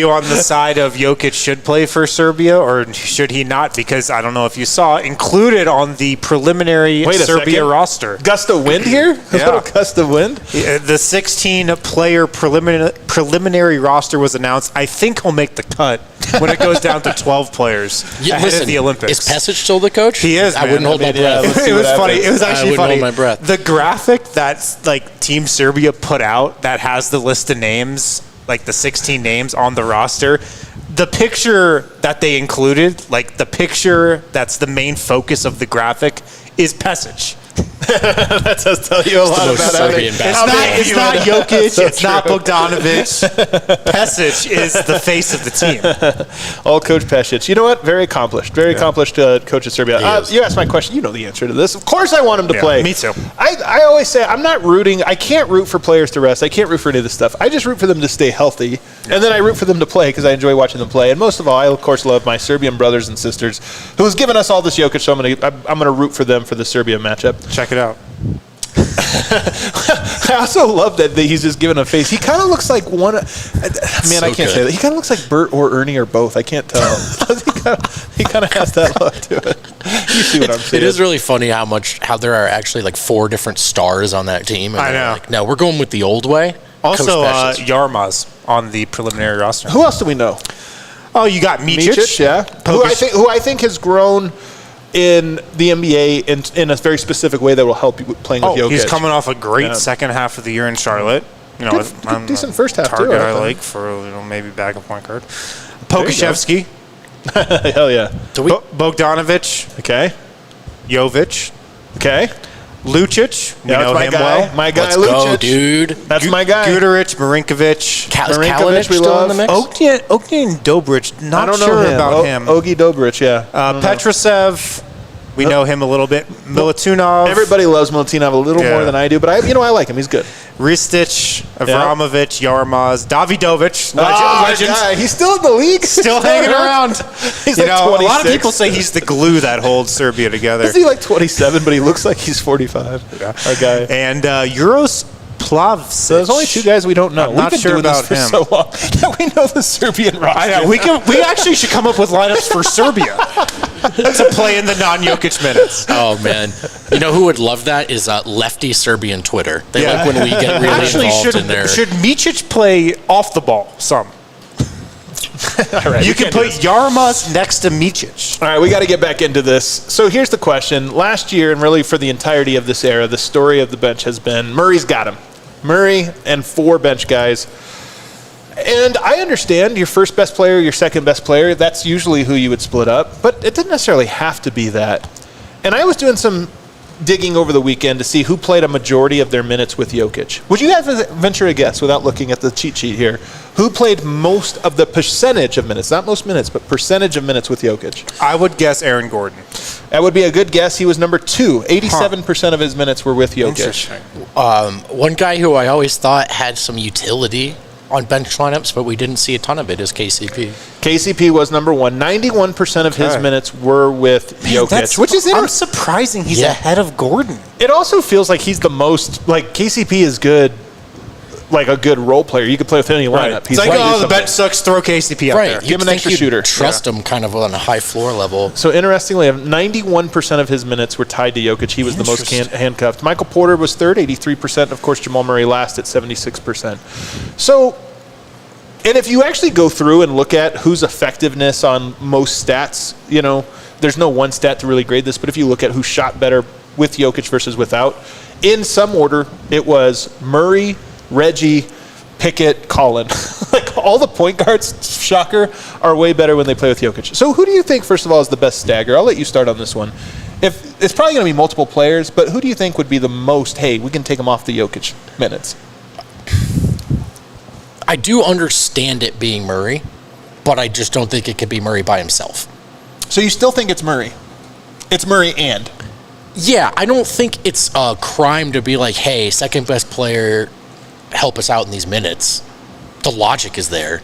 on the side of Jokic should play for Serbia or should he not? Because I don't know if you saw, included on the preliminary Serbia roster. Gust of wind here? A little gust of wind? The 16-player preliminary roster was announced. I think he'll make the cut when it goes down to 12 players ahead of the Olympics. Is Pesic still the coach? He is, I wouldn't hold my breath. let's see It was what funny. happens. It was actually I wouldn't funny. hold my breath. The graphic that's like Team Serbia put out that has the list of names, like the 16 names on the roster. The picture that they included, like the picture that's the main focus of the graphic, is Pesic. That does tell you a lot most about Serbian basketball. It's not Jokic. So It's not true. Bogdanovic. Pesic is the face of the team. All Coach Pesic. You know what? Very accomplished. Very accomplished coach of Serbia. You asked my question. You know the answer to this. Of course I want him to play. Me too. I always say I'm not rooting. I can't root for players to rest. I can't root for any of this stuff. I just root for them to stay healthy. And then I root for them to play because I enjoy watching them play. And most of all, I, of course, love my Serbian brothers and sisters who has given us all this Jokic. So I'm gonna root for them for the Serbia matchup. Check it out. I also love that he's just given a face. He kind of looks like one. Man, I can't say that. He kind of looks like Bert or Ernie or both. I can't tell. he kind of has that look to it. You see what I'm saying? It is really funny how there are actually like 4 different stars on that team. And I they're know. Like, no, we're going with the old way. Also, Coach Pesic. Yarmaz on the preliminary roster. Who else do we know? Oh, you got Micic. Yeah. Who I think has grown in the NBA in a very specific way that will help you playing with Jokic. He's coming off a great second half of the year in Charlotte. You know, Good, decent first half target too. I like for maybe backup point guard. Pokashevsky, Hell yeah. Bogdanovic, Okay. Jovic, Okay. Lucic. We Yeah, know that's my him guy. well. My guy, Let's Lucic. go, dude. That's my guy. Guduric, Marinkovic, Is Marinkovic Kalinic we still love. in the mix? Ogden Dobrich. I Not don't know sure him. about him. Ogie Dobrich, yeah. Petrosev. We know him a little bit. Milutinov. Everybody loves Milutinov a little more than I do, but I like him. He's good. Ristic, Avramovic, Yarmaz, Davidovic, legend. Guy. He's still in the league. Still hanging around. He's You like know, 26. a lot of people say he's the glue that holds Serbia together. Is he like 27, but he looks like he's 45? Our guy. And Euros Plavsic. So there's only 2 guys we don't know. I'm not We've been sure doing about this for him. so long that we know the Serbian roster. I know. We actually should come up with lineups for Serbia to play in the non-Jokic minutes. Oh, man. You know who would love that is lefty Serbian Twitter. They like when we get really Actually, involved in there. should Micic play off the ball some? All right, You we can can't do put this. Yarmaz next to Micic. All right, we got to get back into this. So here's the question. Last year, and really for the entirety of this era, the story of the bench has been Murray's got him. Murray and 4 bench guys. And I understand your first best player, your second best player, that's usually who you would split up, but it didn't necessarily have to be that. And I was doing some digging over the weekend to see who played a majority of their minutes with Jokic. Would you have to venture a guess without looking at the cheat sheet here? Who played most of the percentage of minutes? Not most minutes, but percentage of minutes with Jokic. I would guess Aaron Gordon. That would be a good guess. He was number 2. 87% of his minutes were with Jokic. Interesting. One guy who I always thought had some utility on bench lineups, but we didn't see a ton of it, is KCP. KCP was number 1. 91% of his minutes were with Jokic, which is I'm surprising he's ahead of Gordon. It also feels like he's the most, like, KCP is good, like a good role player. You could play with any lineup. It's like, the bench sucks, throw KCP out there. Give him an extra shooter. Trust him kind of on a high floor level. So interestingly, 91% of his minutes were tied to Jokic. He was the most handcuffed. Michael Porter was third, 83%. Of course, Jamal Murray last at 76%. So, and if you actually go through and look at whose effectiveness on most stats, you know, there's no one stat to really grade this, but if you look at who shot better with Jokic versus without, in some order, it was Murray, Reggie, Pickett, Collin. Like, all the point guards, shocker, are way better when they play with Jokic. So who do you think, first of all, is the best stagger? I'll let you start on this one. If it's probably going to be multiple players, but who do you think would be the most, hey, we can take him off the Jokic minutes? I do understand it being Murray, but I just don't think it could be Murray by himself. So you still think it's Murray? It's Murray and? Yeah, I don't think it's a crime to be like, hey, second best player, help us out in these minutes. The logic is there.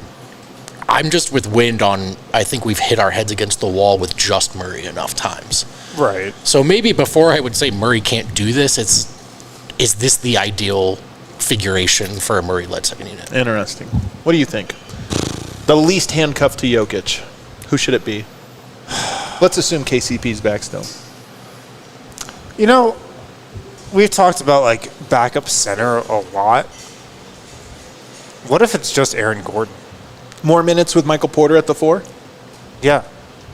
I'm just with Wind on, I think we've hit our heads against the wall with just Murray enough times. Right. So maybe before I would say Murray can't do this, is this the ideal figuration for a Murray-led second unit? Interesting. What do you think? The least handcuffed to Jokic. Who should it be? Let's assume KCP's back still. You know, we've talked about, like, backup center a lot. What if it's just Aaron Gordon? More minutes with Michael Porter at the 4? Yeah.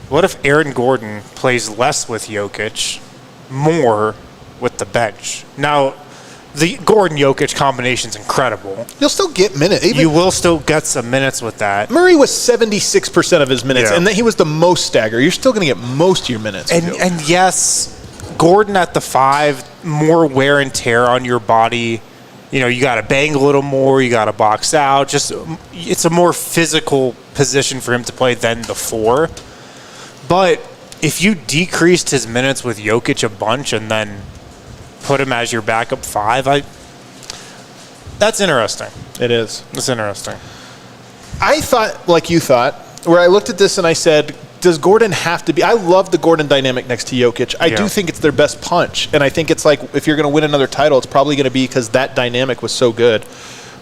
What if Aaron Gordon plays less with Jokic, more with the bench? Now, the Gordon-Jokic combination is incredible. You'll still get minutes. You will still get some minutes with that. Murray was 76% of his minutes, and then he was the most stagger. You're still going to get most of your minutes. And yes, Gordon at the 5, more wear and tear on your body. You know, you got to bang a little more. You got to box out. Just, it's a more physical position for him to play than the 4. But if you decreased his minutes with Jokic a bunch and then put him as your backup 5, that's interesting. It is. It's interesting. I thought, like you thought, where I looked at this and I said, does Gordon have to be? I love the Gordon dynamic next to Jokic. I do think it's their best punch. And I think it's like, if you're going to win another title, it's probably going to be because that dynamic was so good.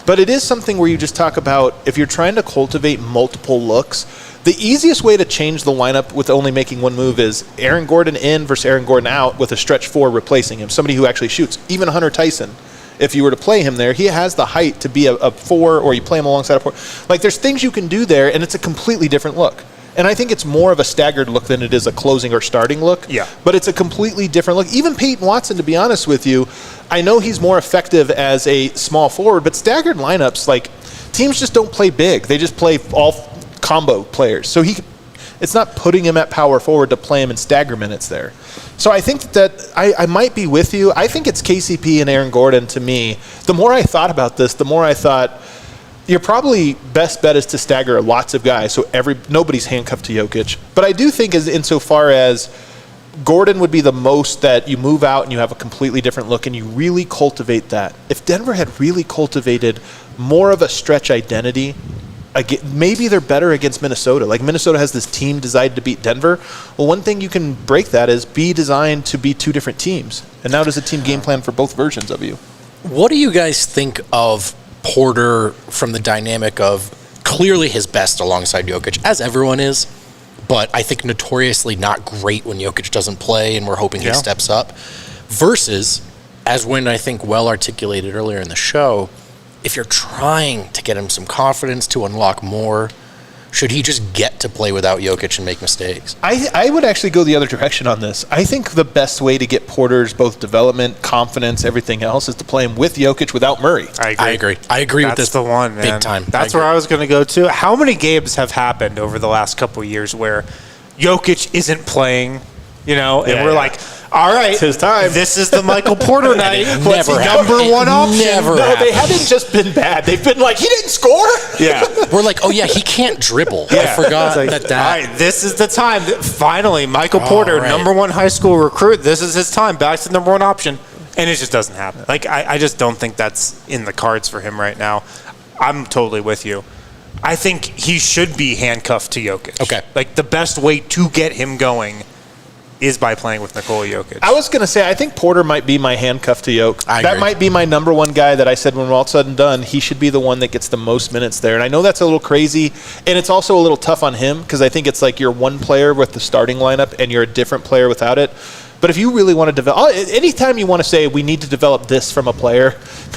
But it is something where you just talk about, if you're trying to cultivate multiple looks, the easiest way to change the lineup with only making one move is Aaron Gordon in versus Aaron Gordon out with a stretch 4 replacing him, somebody who actually shoots. Even Hunter Tyson, if you were to play him there, he has the height to be a 4, or you play him alongside a 4. Like, there's things you can do there, and it's a completely different look. And I think it's more of a staggered look than it is a closing or starting look. Yeah. But it's a completely different look. Even Peyton Watson, to be honest with you, I know he's more effective as a small forward, but staggered lineups, like, teams just don't play big. They just play all combo players. So it's not putting him at power forward to play him in stagger minutes there. So I think that I might be with you. I think it's KCP and Aaron Gordon to me. The more I thought about this, the more I thought, your probably best bet is to stagger lots of guys, so nobody's handcuffed to Jokic. But I do think, as insofar as Gordon would be the most that you move out and you have a completely different look and you really cultivate that. If Denver had really cultivated more of a stretch identity, maybe they're better against Minnesota. Like, Minnesota has this team designed to beat Denver. Well, one thing you can break that is be designed to be 2 different teams. And now does a team game plan for both versions of you? What do you guys think of Porter from the dynamic of clearly his best alongside Jokic, as everyone is, but I think notoriously not great when Jokic doesn't play, and we're hoping he steps up, versus, as Wynn I think well articulated earlier in the show, if you're trying to get him some confidence to unlock more, should he just get to play without Jokic and make mistakes? I would actually go the other direction on this. I think the best way to get Porter's both development, confidence, everything else is to play him with Jokic without Murray. I agree with this. That's the one, man. Big time. That's where I was going to go to. How many games have happened over the last couple of years where Jokic isn't playing, you know, and we're like, All right. It's his time. This is the Michael Porter night. What's never the happened. number one It option? never No, happened. they haven't just been bad. They've been like, he didn't score. Yeah. We're like, oh yeah, he can't dribble. I forgot It's like, that. All right, this is the time. Finally, Michael Porter, right. number one high school recruit. This is his time. Back to the number one option. And it just doesn't happen. Like, I just don't think that's in the cards for him right now. I'm totally with you. I think he should be handcuffed to Jokic. Okay. Like, the best way to get him going is by playing with Nikola Jokic. I was going to say, I think Porter might be my handcuff to Yoke. I That agree. might be my number one guy that I said when we're all said and done, he should be the one that gets the most minutes there. And I know that's a little crazy, and it's also a little tough on him because I think it's like you're one player with the starting lineup and you're a different player without it. But if you really want to develop, anytime you want to say we need to develop this from a player,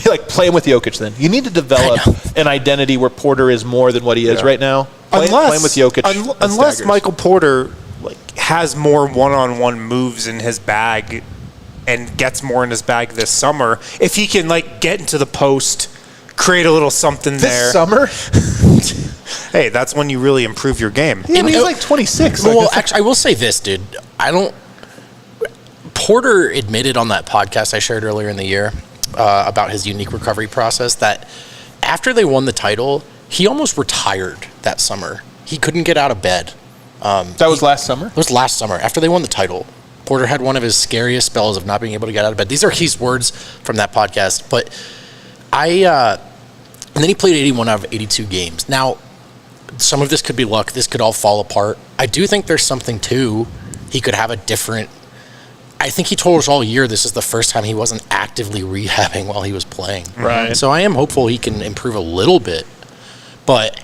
be like playing with Jokic then. You need to develop an identity where Porter is more than what he is right now. Playing with Jokic. Unless staggers. Michael Porter has more one-on-one moves in his bag and gets more in his bag this summer, if he can get into the post, create a little something This there. summer, Hey, that's when you really improve your game. yeah, but he's like 26. Well, actually, I will say this, dude. Porter admitted on that podcast I shared earlier in the year about his unique recovery process that after they won the title, he almost retired that summer. He couldn't get out of bed. That was last summer? It was last summer. After they won the title, Porter had one of his scariest spells of not being able to get out of bed. These are his words from that podcast. But and then he played 81 out of 82 games. Now, some of this could be luck. This could all fall apart. I do think there's something to he could have a different. I think he told us all year this is the first time he wasn't actively rehabbing while he was playing. Right. So I am hopeful he can improve a little bit, but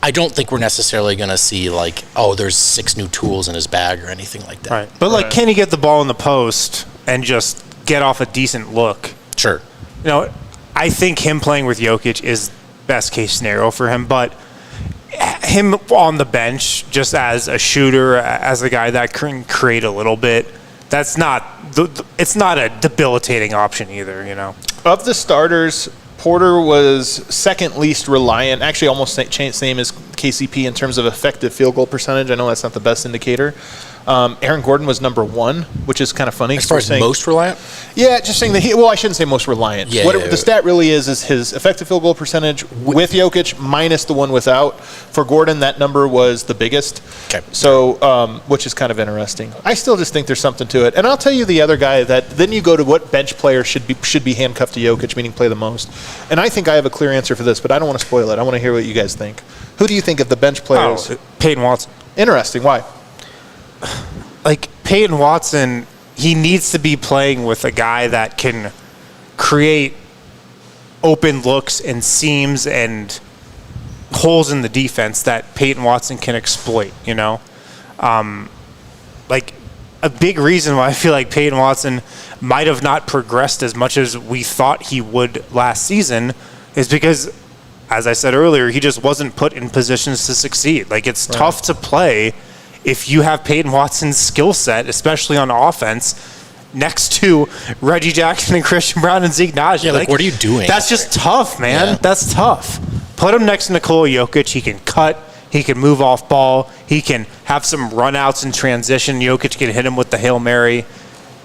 I don't think we're necessarily going to see there's 6 new tools in his bag or anything like that. Right. But can he get the ball in the post and just get off a decent look? Sure. I think him playing with Jokic is best case scenario for him, but him on the bench just as a shooter, as a guy that can create a little bit, that's not it's not a debilitating option either, Of the starters, Porter was second least reliant, actually almost same as KCP in terms of effective field goal percentage. I know that's not the best indicator. Aaron Gordon was number 1, which is kind of funny. As far as most reliant? Yeah, just saying that I shouldn't say most reliant. The stat really is his effective field goal percentage with Jokic minus the one without. For Gordon, that number was the biggest. Okay. So, which is kind of interesting. I still just think there's something to it. And I'll tell you the other guy that then you go to what bench player should be handcuffed to Jokic, meaning play the most. And I think I have a clear answer for this, but I don't want to spoil it. I want to hear what you guys think. Who do you think of the bench players? Peyton Watson. Interesting. Why? Peyton Watson, he needs to be playing with a guy that can create open looks and seams and holes in the defense that Peyton Watson can exploit, a big reason why I feel like Peyton Watson might have not progressed as much as we thought he would last season is because, as I said earlier, he just wasn't put in positions to succeed. It's tough to play if you have Peyton Watson's skill set, especially on offense, next to Reggie Jackson and Christian Brown and Zeke Naji. Yeah, what are you doing? That's just tough, man. Yeah. That's tough. Put him next to Nikola Jokic. He can cut. He can move off ball. He can have some run-outs in transition. Jokic can hit him with the Hail Mary.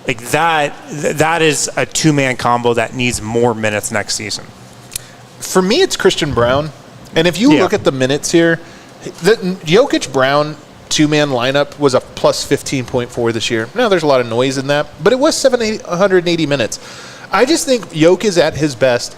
That is a two-man combo that needs more minutes next season. For me, it's Christian Brown. And if you look at the minutes here, the Jokic Brown two-man lineup was a plus 15.4 this year. Now, there's a lot of noise in that, but it was 780 minutes. I just think Jokic is at his best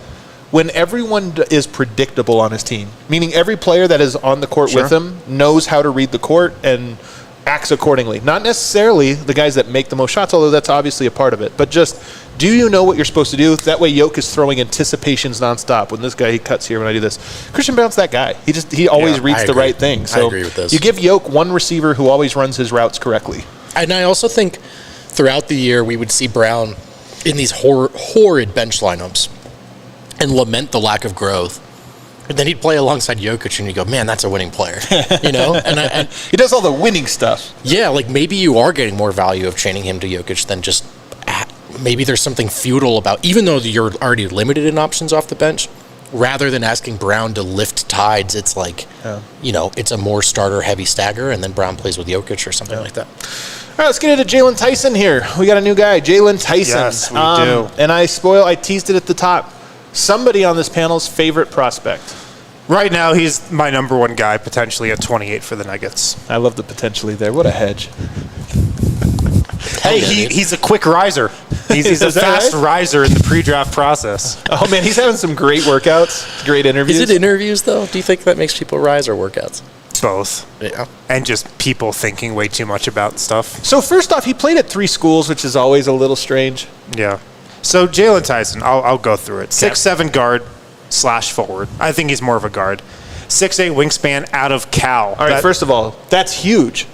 when everyone is predictable on his team, meaning every player that is on the court with him knows how to read the court and acts accordingly. Not necessarily the guys that make the most shots, although that's obviously a part of it, but just do you know what you're supposed to do? That way Jokic is throwing anticipations nonstop. When this guy, he cuts here when I do this. Christian Brown's that guy. He always reads the right thing. So I agree with this. You give Jokic one receiver who always runs his routes correctly. And I also think throughout the year we would see Brown in these horrid bench lineups and lament the lack of growth. And then he'd play alongside Jokic, and you go, man, that's a winning player, And he does all the winning stuff. Yeah, maybe you are getting more value of chaining him to Jokic than just maybe there's something futile about, even though you're already limited in options off the bench, rather than asking Brown to lift tides, it's like, it's a more starter-heavy stagger, and then Brown plays with Jokic or something like that. All right, let's get into Jaylon Tyson here. We got a new guy, Jaylon Tyson. Yes, we do. And I teased it at the top. Somebody on this panel's favorite prospect. Right now, he's my number one guy, potentially at 28 for the Nuggets. I love the potentially there. What a hedge. Hey, he's a quick riser. He's a fast riser in the pre-draft process. Oh, man, he's having some great workouts, great interviews. Is it interviews, though? Do you think that makes people rise or workouts? Both. Yeah. And just people thinking way too much about stuff. So first off, he played at 3 schools, which is always a little strange. Yeah. So Jaylon Tyson, I'll go through it. 6'7" guard / forward. I think he's more of a guard. 6'8" wingspan out of Cal. All right, first of all, that's huge.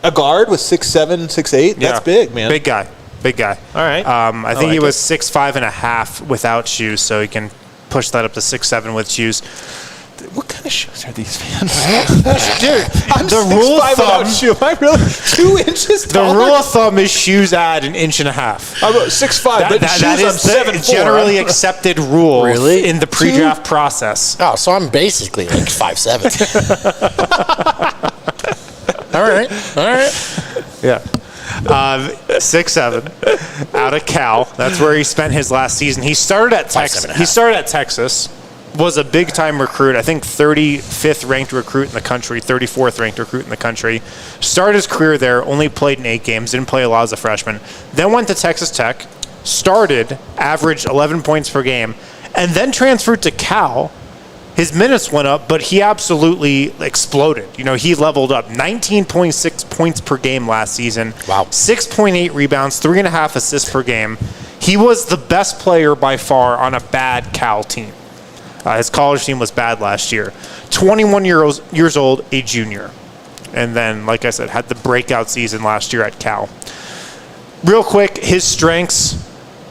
A guard with 6'7", 6'8"? That's big, man. Big guy. All right. I think he was 6'5.5" without shoes, so he can push that up to 6'7" with shoes. What kind of shoes are these, man? Dude, I'm the rule of thumb. Shoe. Am I really 2 inches The taller? rule of thumb is shoes add an inch and a half. I'm 6'5", but That shoes I'm is the 7'4". generally accepted rule Really? in the pre-draft process. Oh, so I'm basically like 5'7". All right. Yeah. 6'7", out of Cal. That's where he spent his last season. He started at Texas. 5'7.5". Was a big-time recruit. I think 35th ranked recruit in the country, 34th ranked recruit in the country. Started his career there, only played in 8 games, didn't play a lot as a freshman. Then went to Texas Tech, averaged 11 points per game, and then transferred to Cal. His minutes went up, but he absolutely exploded. He leveled up 19.6 points per game last season. Wow. 6.8 rebounds, 3.5 assists per game. He was the best player by far on a bad Cal team. His college team was bad last year. 21 years old, a junior. And then, like I said, had the breakout season last year at Cal. Real quick, his strengths.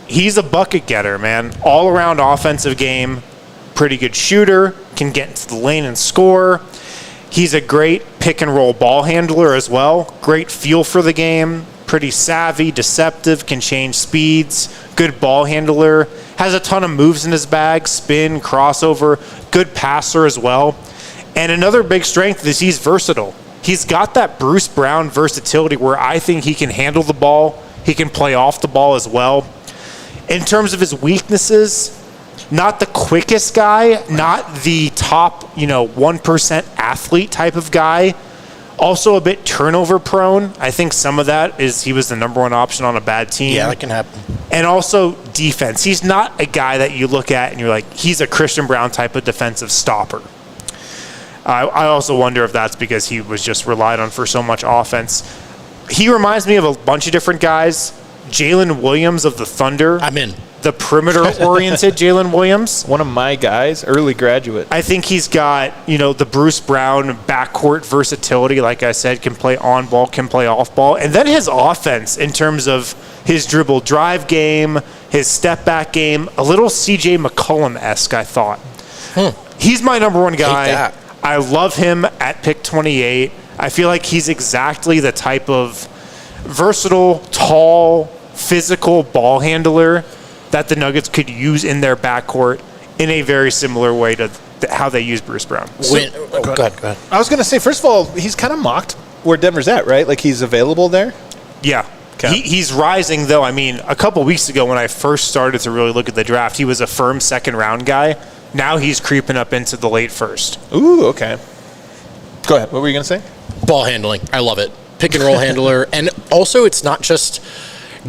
He's a bucket getter, man. All-around offensive game. Pretty good shooter. Can get into the lane and score. He's a great pick-and-roll ball handler as well. Great feel for the game. Pretty savvy, deceptive, can change speeds. Good ball handler. Has a ton of moves in his bag, spin, crossover, good passer as well. And another big strength is he's versatile. He's got that Bruce Brown versatility where I think he can handle the ball. He can play off the ball as well. In terms of his weaknesses, not the quickest guy, not the top, 1% athlete type of guy. Also a bit turnover prone. I think some of that is he was the number 1 option on a bad team. Yeah, that can happen. And also defense. He's not a guy that you look at and you're like, he's a Christian Brown type of defensive stopper. I also wonder if that's because he was just relied on for so much offense. He reminds me of a bunch of different guys. Jalen Williams of the Thunder. I'm in. The perimeter-oriented Jalen Williams. One of my guys, early graduate. I think he's got, the Bruce Brown backcourt versatility. Like I said, can play on ball, can play off ball. And then his offense in terms of his dribble drive game, his step back game, a little CJ McCollum-esque, I thought. He's my number 1 guy. I love him at pick 28. I feel like he's exactly the type of versatile, tall, physical ball handler that the Nuggets could use in their backcourt in a very similar way to how they use Bruce Brown. Go ahead. I was going to say, first of all, he's kind of mocked where Denver's at, right? Like he's available there? Yeah. Okay. He's rising, though. I mean, a couple weeks ago when I first started to really look at the draft, he was a firm second-round guy. Now he's creeping up into the late first. Ooh, okay. Go ahead. What were you going to say? Ball handling. I love it. Pick and roll handler. And also, it's not just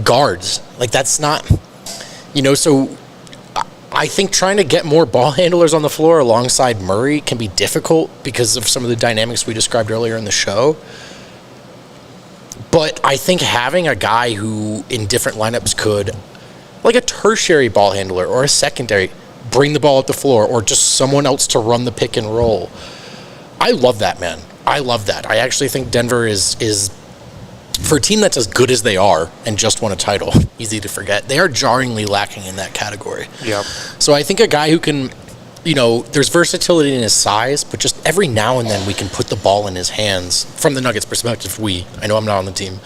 guards. Like, that's not, so I think trying to get more ball handlers on the floor alongside Murray can be difficult because of some of the dynamics we described earlier in the show. But I think having a guy who in different lineups could, like a tertiary ball handler or a secondary, bring the ball up the floor or just someone else to run the pick and roll. I love that, man. I love that. I actually think Denver is for a team that's as good as they are and just won a title, easy to forget, they are jarringly lacking in that category. Yep. So I think a guy who can, there's versatility in his size, but just every now and then we can put the ball in his hands from the Nuggets perspective. I know I'm not on the team,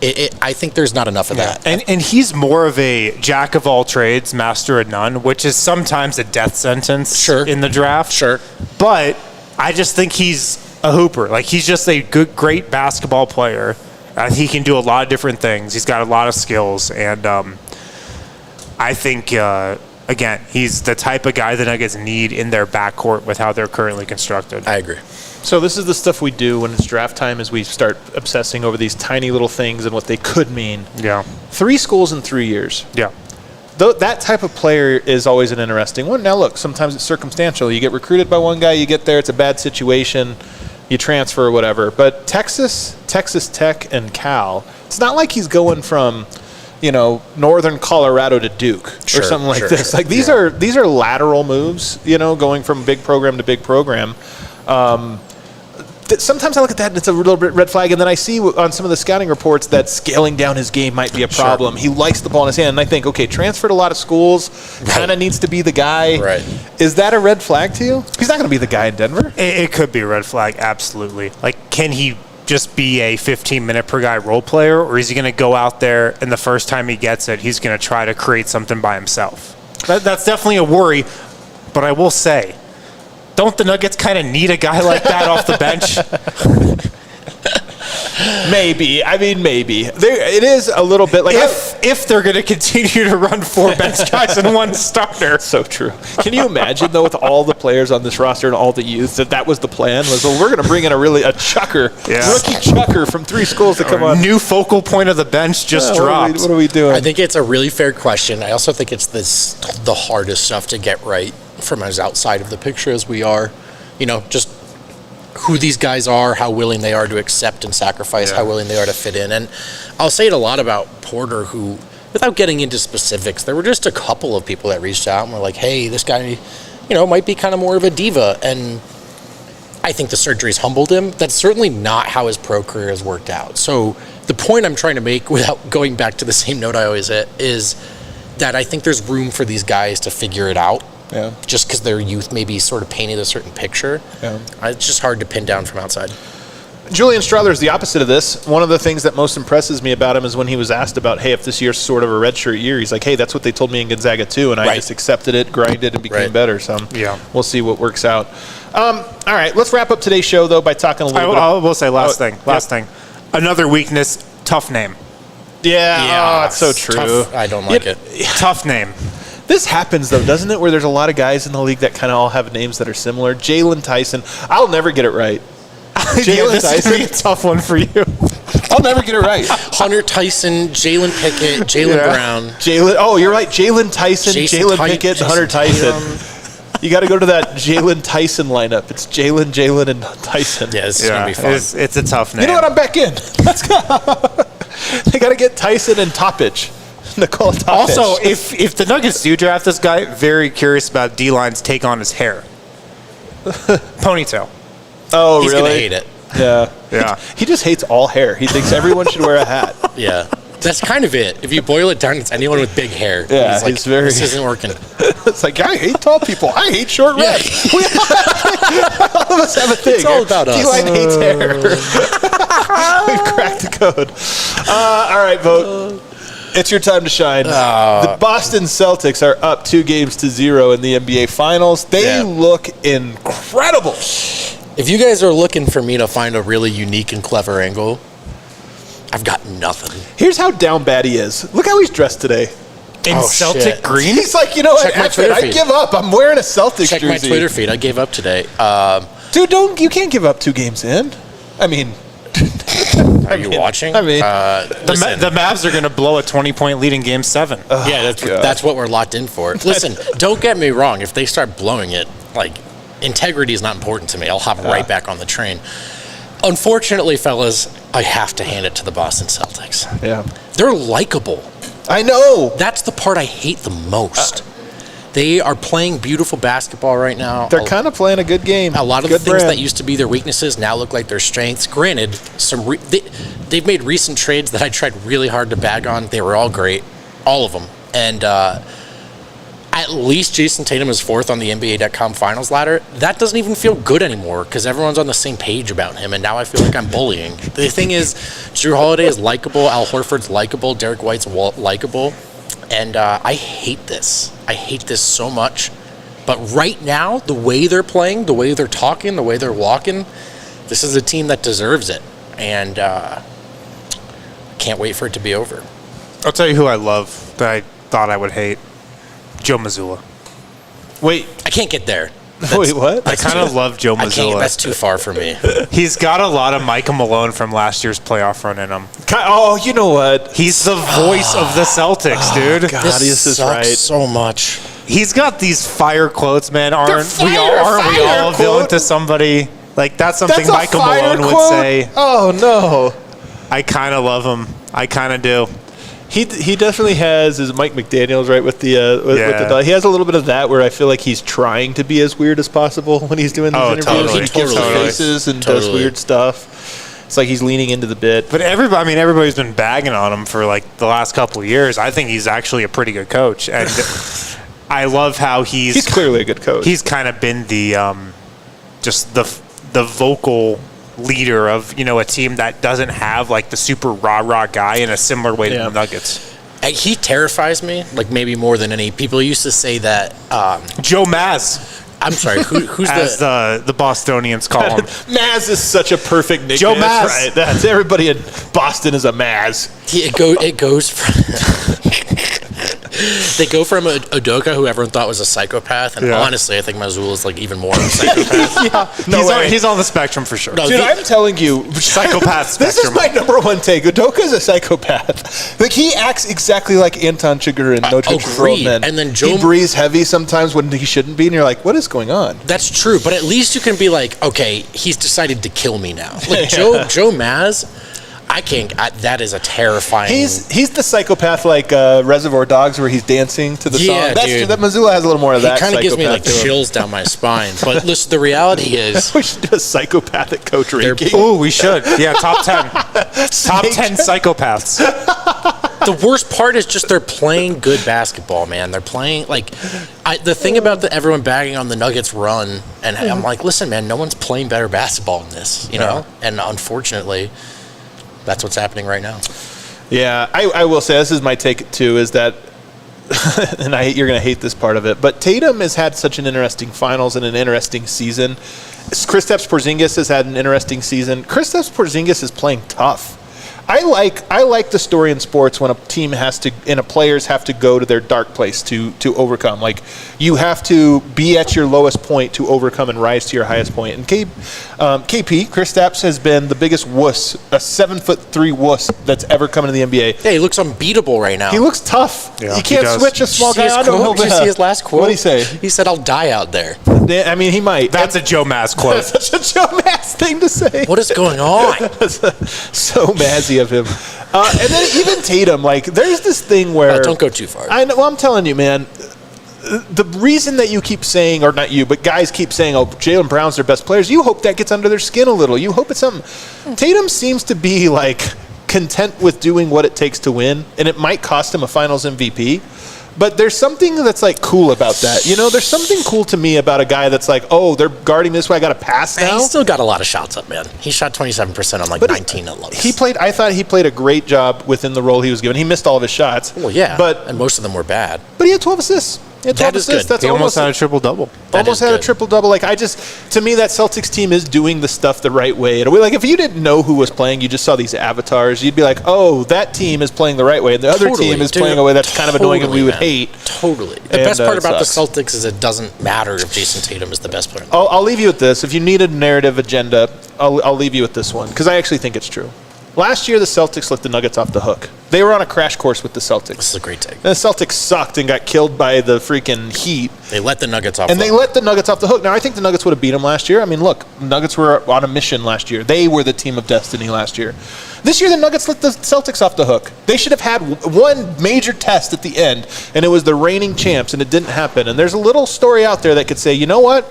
I think there's not enough of that. And he's more of a jack of all trades, master of none, which is sometimes a death sentence in the draft. Sure. But I just think he's a hooper. Like, he's just a great basketball player. He can do a lot of different things. He's got a lot of skills. And I think, again, he's the type of guy the Nuggets need in their backcourt with how they're currently constructed. I agree. So this is the stuff we do when it's draft time, is we start obsessing over these tiny little things and what they could mean. Yeah. 3 schools in 3 years. Yeah. That type of player is always an interesting one. Now, look, sometimes it's circumstantial. You get recruited by one guy, you get there, it's a bad situation, you transfer or whatever. But Texas Tech, and Cal, it's not like he's going from, northern Colorado to Duke or something like this. Like, these are lateral moves, going from big program to big program. Sometimes I look at that and it's a little bit red flag, and then I see on some of the scouting reports that scaling down his game might be a problem. He likes the ball in his hand, and I think, okay, transferred a lot of schools, kind of needs to be the guy. Right. Is that a red flag to you? He's not going to be the guy in Denver. It could be a red flag, absolutely. Like, can he just be a 15-minute per guy role player, or is he going to go out there and the first time he gets it, he's going to try to create something by himself? That's definitely a worry, but I will say, don't the Nuggets kind of need a guy like that off the bench? Maybe. I mean, maybe. It is a little bit like... If they're going to continue to run 4 bench guys and 1 starter. So true. Can you imagine, though, with all the players on this roster and all the youth, that was the plan? Was, well, we're going to bring in a chucker, rookie chucker from 3 schools to come on. New focal point of the bench just dropped. What are we doing? I think it's a really fair question. I also think it's the hardest stuff to get right from as outside of the picture as we are. Just who these guys are, how willing they are to accept and sacrifice, how willing they are to fit in. And I'll say it a lot about Porter, who, without getting into specifics, there were just a couple of people that reached out and were like, hey, this guy, might be kind of more of a diva. And I think the surgery's humbled him. That's certainly not how his pro career has worked out. So the point I'm trying to make, without going back to the same note I always hit, is that I think there's room for these guys to figure it out. Yeah. Just because their youth maybe sort of painted a certain picture. Yeah. It's just hard to pin down from outside. Julian Strother is the opposite of this. One of the things that most impresses me about him is when he was asked about, hey, if this year's sort of a redshirt year, he's like, hey, that's what they told me in Gonzaga too, and I just accepted it, grinded, and became better. So we'll see what works out. All right, let's wrap up today's show, though, by talking a little bit. I will say last thing. Another weakness, tough name. Yeah, it's so true. Tough. I don't like it. Tough name. This happens, though, doesn't it, where there's a lot of guys in the league that kind of all have names that are similar. Jaylon Tyson. I'll never get it right. Jaylon Tyson. Be a tough one for you. I'll never get it right. Hunter Tyson, Jalen Pickett, Jaylen Brown. Oh, you're right. Jaylon Tyson, Jalen Pickett, and Hunter Tyson. You got to go to that Jaylon Tyson lineup. It's Jalen, and Tyson. Yeah, this is going to be fun. It's a tough name. You know what? I'm back in. Let's go. They got to get Tyson and Toppich. Nikola Toppich. Also, if the Nuggets do draft this guy, very curious about D-Line's take on his hair. Ponytail. Oh, He's really? going to hate it. Yeah. He just hates all hair. He thinks everyone should wear a hat. Yeah. That's kind of it. If you boil it down, it's anyone with big hair. Yeah, he's like, he's very... this isn't working. It's like, I hate tall people. I hate short red. All of us have a thing. It's all about us. D-Line hates hair. We've cracked the code. All right, Vote. It's your time to shine. The Boston Celtics are up 2-0 in the NBA Finals. They look incredible. If you guys are looking for me to find a really unique and clever angle, I've got nothing. Here's how down bad he is. Look how he's dressed today. In Celtic green? He's like, you know what? I give up. I'm wearing a Celtics jersey. Check my Twitter feed. I gave up today. Dude, you can't give up 2 games in. I mean... Are you watching? I mean, the Mavs are going to blow a 20-point lead in Game 7. That's what we're locked in for. Listen, don't get me wrong. If they start blowing it, integrity is not important to me. I'll hop right back on the train. Unfortunately, fellas, I have to hand it to the Boston Celtics. Yeah. They're likable. I know. That's the part I hate the most. They are playing beautiful basketball right now. They're kind of playing a good game. A lot of the things that used to be their weaknesses now look like their strengths. Granted, they've made recent trades that I tried really hard to bag on. They were all great, all of them. And I at least Jason Tatum is 4th on the NBA.com finals ladder. That doesn't even feel good anymore because everyone's on the same page about him, and now I feel like I'm bullying. The thing is, Jrue Holiday is likable, Al Horford's likable, Derek White's likable, and I hate this. I hate this so much. But right now, the way they're playing, the way they're talking, the way they're walking, this is a team that deserves it, and can't wait for it to be over. I'll tell you who I love that I thought I would hate. Joe Mazzulla. Wait, I can't get there. wait, what? I kind of love Joe Mazzulla. That's too far for me. He's got a lot of Michael Malone from last year's playoff run in him. Oh, you know what? He's the voice of the Celtics, dude. God, This is sucks right. so much. He's got these fire quotes, man. Aren't we fire all a villain quote? to somebody? Like, that's something That's a Michael fire Malone would quote? say. Oh, no. I kind of love him. I kind of do. He definitely has his Mike McDaniels, right, with the with the he has a little bit of that where I feel like he's trying to be as weird as possible when he's doing these interviews. Totally. He gives Totally. faces and does weird stuff. It's like he's leaning into the bit. But everybody's been bagging on him for like the last couple of years. I think he's actually a pretty good coach, and I love how He's clearly a good coach. He's kind of been the just the vocal leader of a team that doesn't have like the super rah guy in a similar way to the Nuggets. He terrifies me, like maybe more than any. People used to say that. Joe Maz, I'm sorry, who's as the Bostonians call him. Maz is such a perfect nickname. Joe Maz. That's right. That's everybody in Boston is a Maz. It goes from. They go from Udoka, who everyone thought was a psychopath, and honestly, I think Mazzulla is like even more of a psychopath. He's on the spectrum for sure. No, Dude, I'm telling you, Psychopath This is spectrum. my number one take. Udoka's a psychopath. Like, he acts exactly like Anton Chigurh in No Country for Old agreed. Men. And then he breathes heavy sometimes when he shouldn't be, and you're like, what is going on? That's true, but at least you can be like, okay, he's decided to kill me now. Like Joe Maz, I can't. That is a terrifying. He's the psychopath like Reservoir Dogs, where he's dancing to the song. That's dude. true. That Mazzulla has a little more of that. He kind of gives me like psychopath to him. chills down my spine. But listen, the reality is, We should do a psychopathic coach ranking. Ooh, we should. Yeah, top 10. Top 10 psychopaths. the worst part is just they're playing good basketball, man. They're playing like the thing about everyone bagging on the Nuggets run, and I'm like, listen, man, no one's playing better basketball than this, you know. And unfortunately, that's what's happening right now. Yeah, I will say this is my take too. Is that, and you're going to hate this part of it, but Tatum has had such an interesting finals and an interesting season. Kristaps Porzingis has had an interesting season. Kristaps Porzingis is playing tough. I like the story in sports when a team players have to go to their dark place to overcome. Like, you have to be at your lowest point to overcome and rise to your highest point. And Kristaps has been the biggest wuss, a 7'3" wuss that's ever come into the NBA. Yeah, he looks unbeatable right now. He looks tough. Yeah, he can't switch a small guy onto him. Did you see his last quote? What did he say? He said, "I'll die out there." I mean, he might. That's a Joe Maz quote. That's such a Joe Maz thing to say. What is going on? So Mazzy of him. And then even Tatum, like, there's this thing where... Don't go too far. I know. Well, I'm telling you, man, the reason that you keep saying, or not you, but guys keep saying, oh, Jaylen Brown's their best players, you hope that gets under their skin a little. You hope it's something. Tatum seems to be, like, content with doing what it takes to win, and it might cost him a finals MVP. But there's something that's, like, cool about that. You know, there's something cool to me about a guy that's like, oh, they're guarding this way, I got to pass now. He's still got a lot of shots up, man. He shot 27% on like 19 at lowest. I thought he played a great job within the role he was given. He missed all of his shots. Well, yeah, but and most of them were bad. But he had 12 assists. He had 12 That is assists. good. That's He almost had a triple-double. almost had a triple-double. Like, to me, that Celtics team is doing the stuff the right way. Like, if you didn't know who was playing, you just saw these avatars, you'd be like, oh, that team is playing the right way, and the other team is playing a way that's kind of annoying and we would hate. Totally. The best part about the Celtics is it doesn't matter if Jason Tatum is the best player. I'll leave you with this. If you need a narrative agenda, I'll leave you with this one, because I actually think it's true. Last year, the Celtics let the Nuggets off the hook. They were on a crash course with the Celtics. This is a great take. And the Celtics sucked and got killed by the freaking Heat. They let the Nuggets off And the they hook. let the Nuggets off the hook. Now, I think the Nuggets would have beat them last year. I mean, look, Nuggets were on a mission last year. They were the team of destiny last year. This year, the Nuggets let the Celtics off the hook. They should have had one major test at the end, and it was the reigning champs, and it didn't happen. And there's a little story out there that could say, you know what?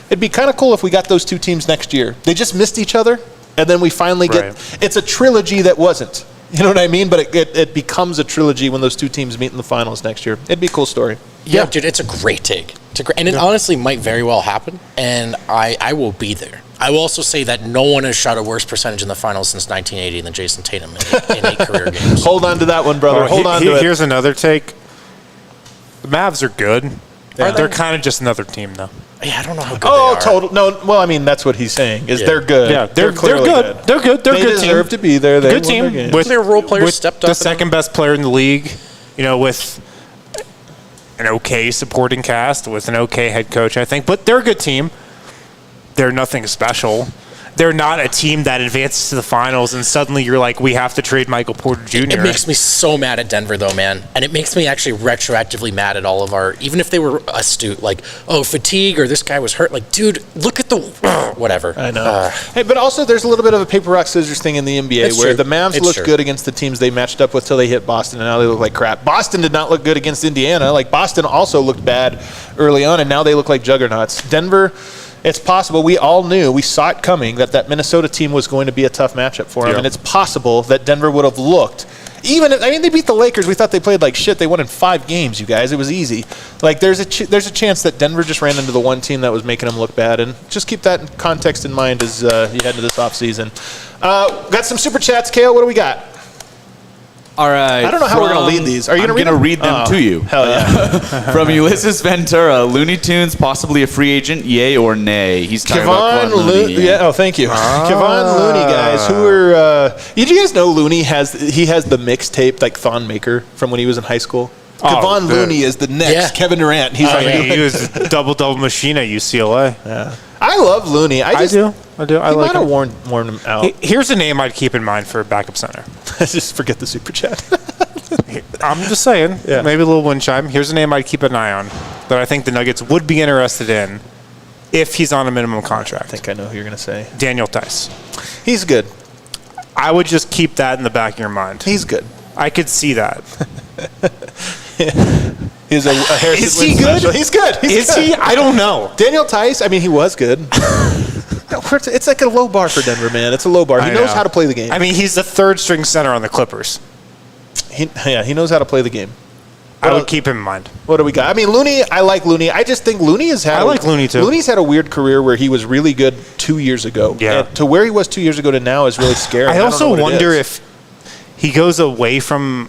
It'd be kind of cool if we got those two teams next year. They just missed each other, and then we finally get... It's a trilogy that wasn't. You know what I mean? But it becomes a trilogy when those two teams meet in the finals next year. It'd be a cool story. Yeah, dude, it's a great take. And it honestly might very well happen, and I will be there. I will also say that no one has shot a worse percentage in the finals since 1980 than Jason Tatum in 8 career games. Hold on to that one, brother. Hold on to it. Here's another take. The Mavs are good. Yeah. They're kind of just another team, though. Yeah, I don't know how good they are. Total. No, well, I mean, that's what he's saying, is they're good. Yeah, they're clearly good. They're good. They're they a good team. deserve to be there. They good team. With their role players stepped up. The second best player in the league, with an okay supporting cast, with an okay head coach, I think. But they're a good team. They're nothing special. They're not a team that advances to the finals and suddenly you're like, we have to trade Michael Porter Jr. It makes me so mad at Denver, though, man. And it makes me actually retroactively mad at all of our, even if they were astute, like, fatigue or this guy was hurt. Like, dude, look at the, whatever. I know. Hey, but also there's a little bit of a paper, rock, scissors thing in the NBA It's where true. the Mavs It's looked true. good against the teams they matched up with till they hit Boston, and now they look like crap. Boston did not look good against Indiana. Like, Boston also looked bad early on, and now they look like juggernauts. Denver, it's possible. We all knew, we saw it coming, that Minnesota team was going to be a tough matchup for them, and it's possible that Denver would have looked. They beat the Lakers. We thought they played like shit. They won in 5 games, you guys. It was easy. Like, there's a chance that Denver just ran into the one team that was making them look bad, and just keep that in context in mind as you head into this offseason. Got some Super Chats, Kale. What do we got? All right. I don't know how we're going to lead these. Are you I'm going to read them to you. Hell yeah. From Ulysses Ventura, Looney Tunes possibly a free agent, yay or nay? He's talking about Kevon Looney. Looney. Yeah, oh, thank you. Kevon Looney, guys. Who are did you guys know Looney has the mixtape like Thon Maker from when he was in high school? Kevon Looney is the next Kevin Durant. He's he was a double machine at UCLA. Yeah. I love Looney. I do. I He like might have him. worn him out. Here's a name I'd keep in mind for a backup center. Just forget the Super Chat. I'm just saying, Yeah. maybe a little wind chime. Here's a name I'd keep an eye on that I think the Nuggets would be interested in if he's on a minimum contract. I think I know who you're going to say. Daniel Tice. He's good. I would just keep that in the back of your mind. He's good. I could see that. He's a Harrison Is he Winston good? special. He's good. He's Is good. he? I don't know. Daniel Tice, he was good. It's like a low bar for Denver, man. It's a low bar. He knows how to play the game. He's the third string center on the Clippers. He knows how to play the game. I would keep him in mind. What do we got? Looney, I like Looney. I just think Looney has had... I like Looney, too. Looney's had a weird career where he was really good 2 years ago. Yeah. And to where he was 2 years ago to now is really scary. I don't also know what it wonder is. if he goes away from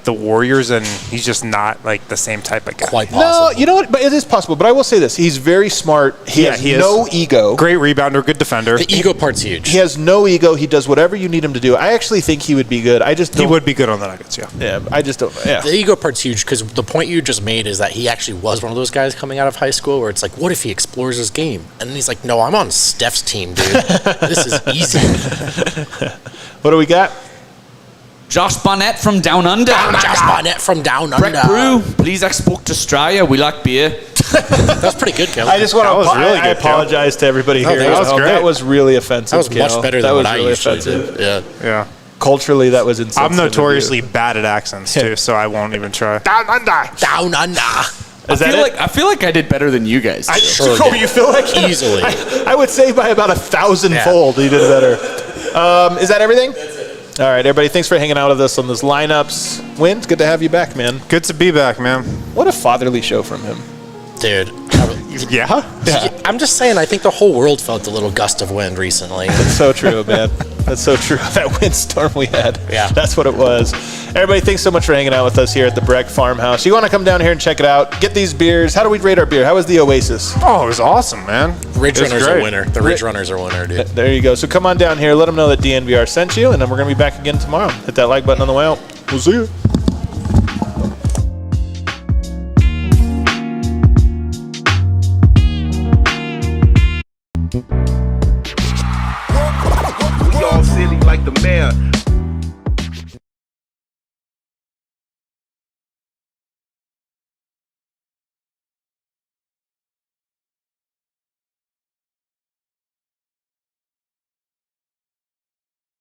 the Warriors and he's just not the same type of guy. Quite No, possible. you know what? But it is possible. But I will say this. He's very smart. He has no ego. Great rebounder, good defender. The ego part's huge. He has no ego. He does whatever you need him to do. I actually think he would be good. I just don't. He would be good on the Nuggets, yeah. Yeah, I just don't. Yeah. The ego part's huge because the point you just made is that he actually was one of those guys coming out of high school where it's like, what if he explores his game? And then he's like, no, I'm on Steph's team, dude. This is easy. What do we got? Josh Barnett from Down Under. Josh Barnett from Down Under. Brett Brew, please export to Australia. We like beer. That was pretty good, Kevin. I just want That to was really I good, apologize to everybody here. that was great. That was really offensive. That was much Kale. better That than was what I really usually offensive. do. Yeah. Yeah. Culturally, that was insensitive. I'm notoriously bad at accents, too, so I won't even try. Down under. Down Under. Is that it? I feel like I did better than you guys. Oh, you feel like Easily. I would say by about 1,000-fold you did better. Is that everything? That's it. All right, everybody. Thanks for hanging out with us on those lineups. Win, it's good to have you back, man. Good to be back, man. What a fatherly show from him. Dude. Yeah? I'm just saying, I think the whole world felt a little gust of wind recently. That's so true, man. That's so true. That windstorm we had. Yeah. That's what it was. Everybody, thanks so much for hanging out with us here at the Breck Farmhouse. You want to come down here and check it out, get these beers. How do we rate our beer? How was the Oasis? Oh, it was awesome, man. Ridge It was Runners great. are winner. The Ridge Runners are winner, dude. There you go. So come on down here. Let them know that DNVR sent you, and then we're going to be back again tomorrow. Hit that like button on the way out. We'll see you. We all silly like the mayor.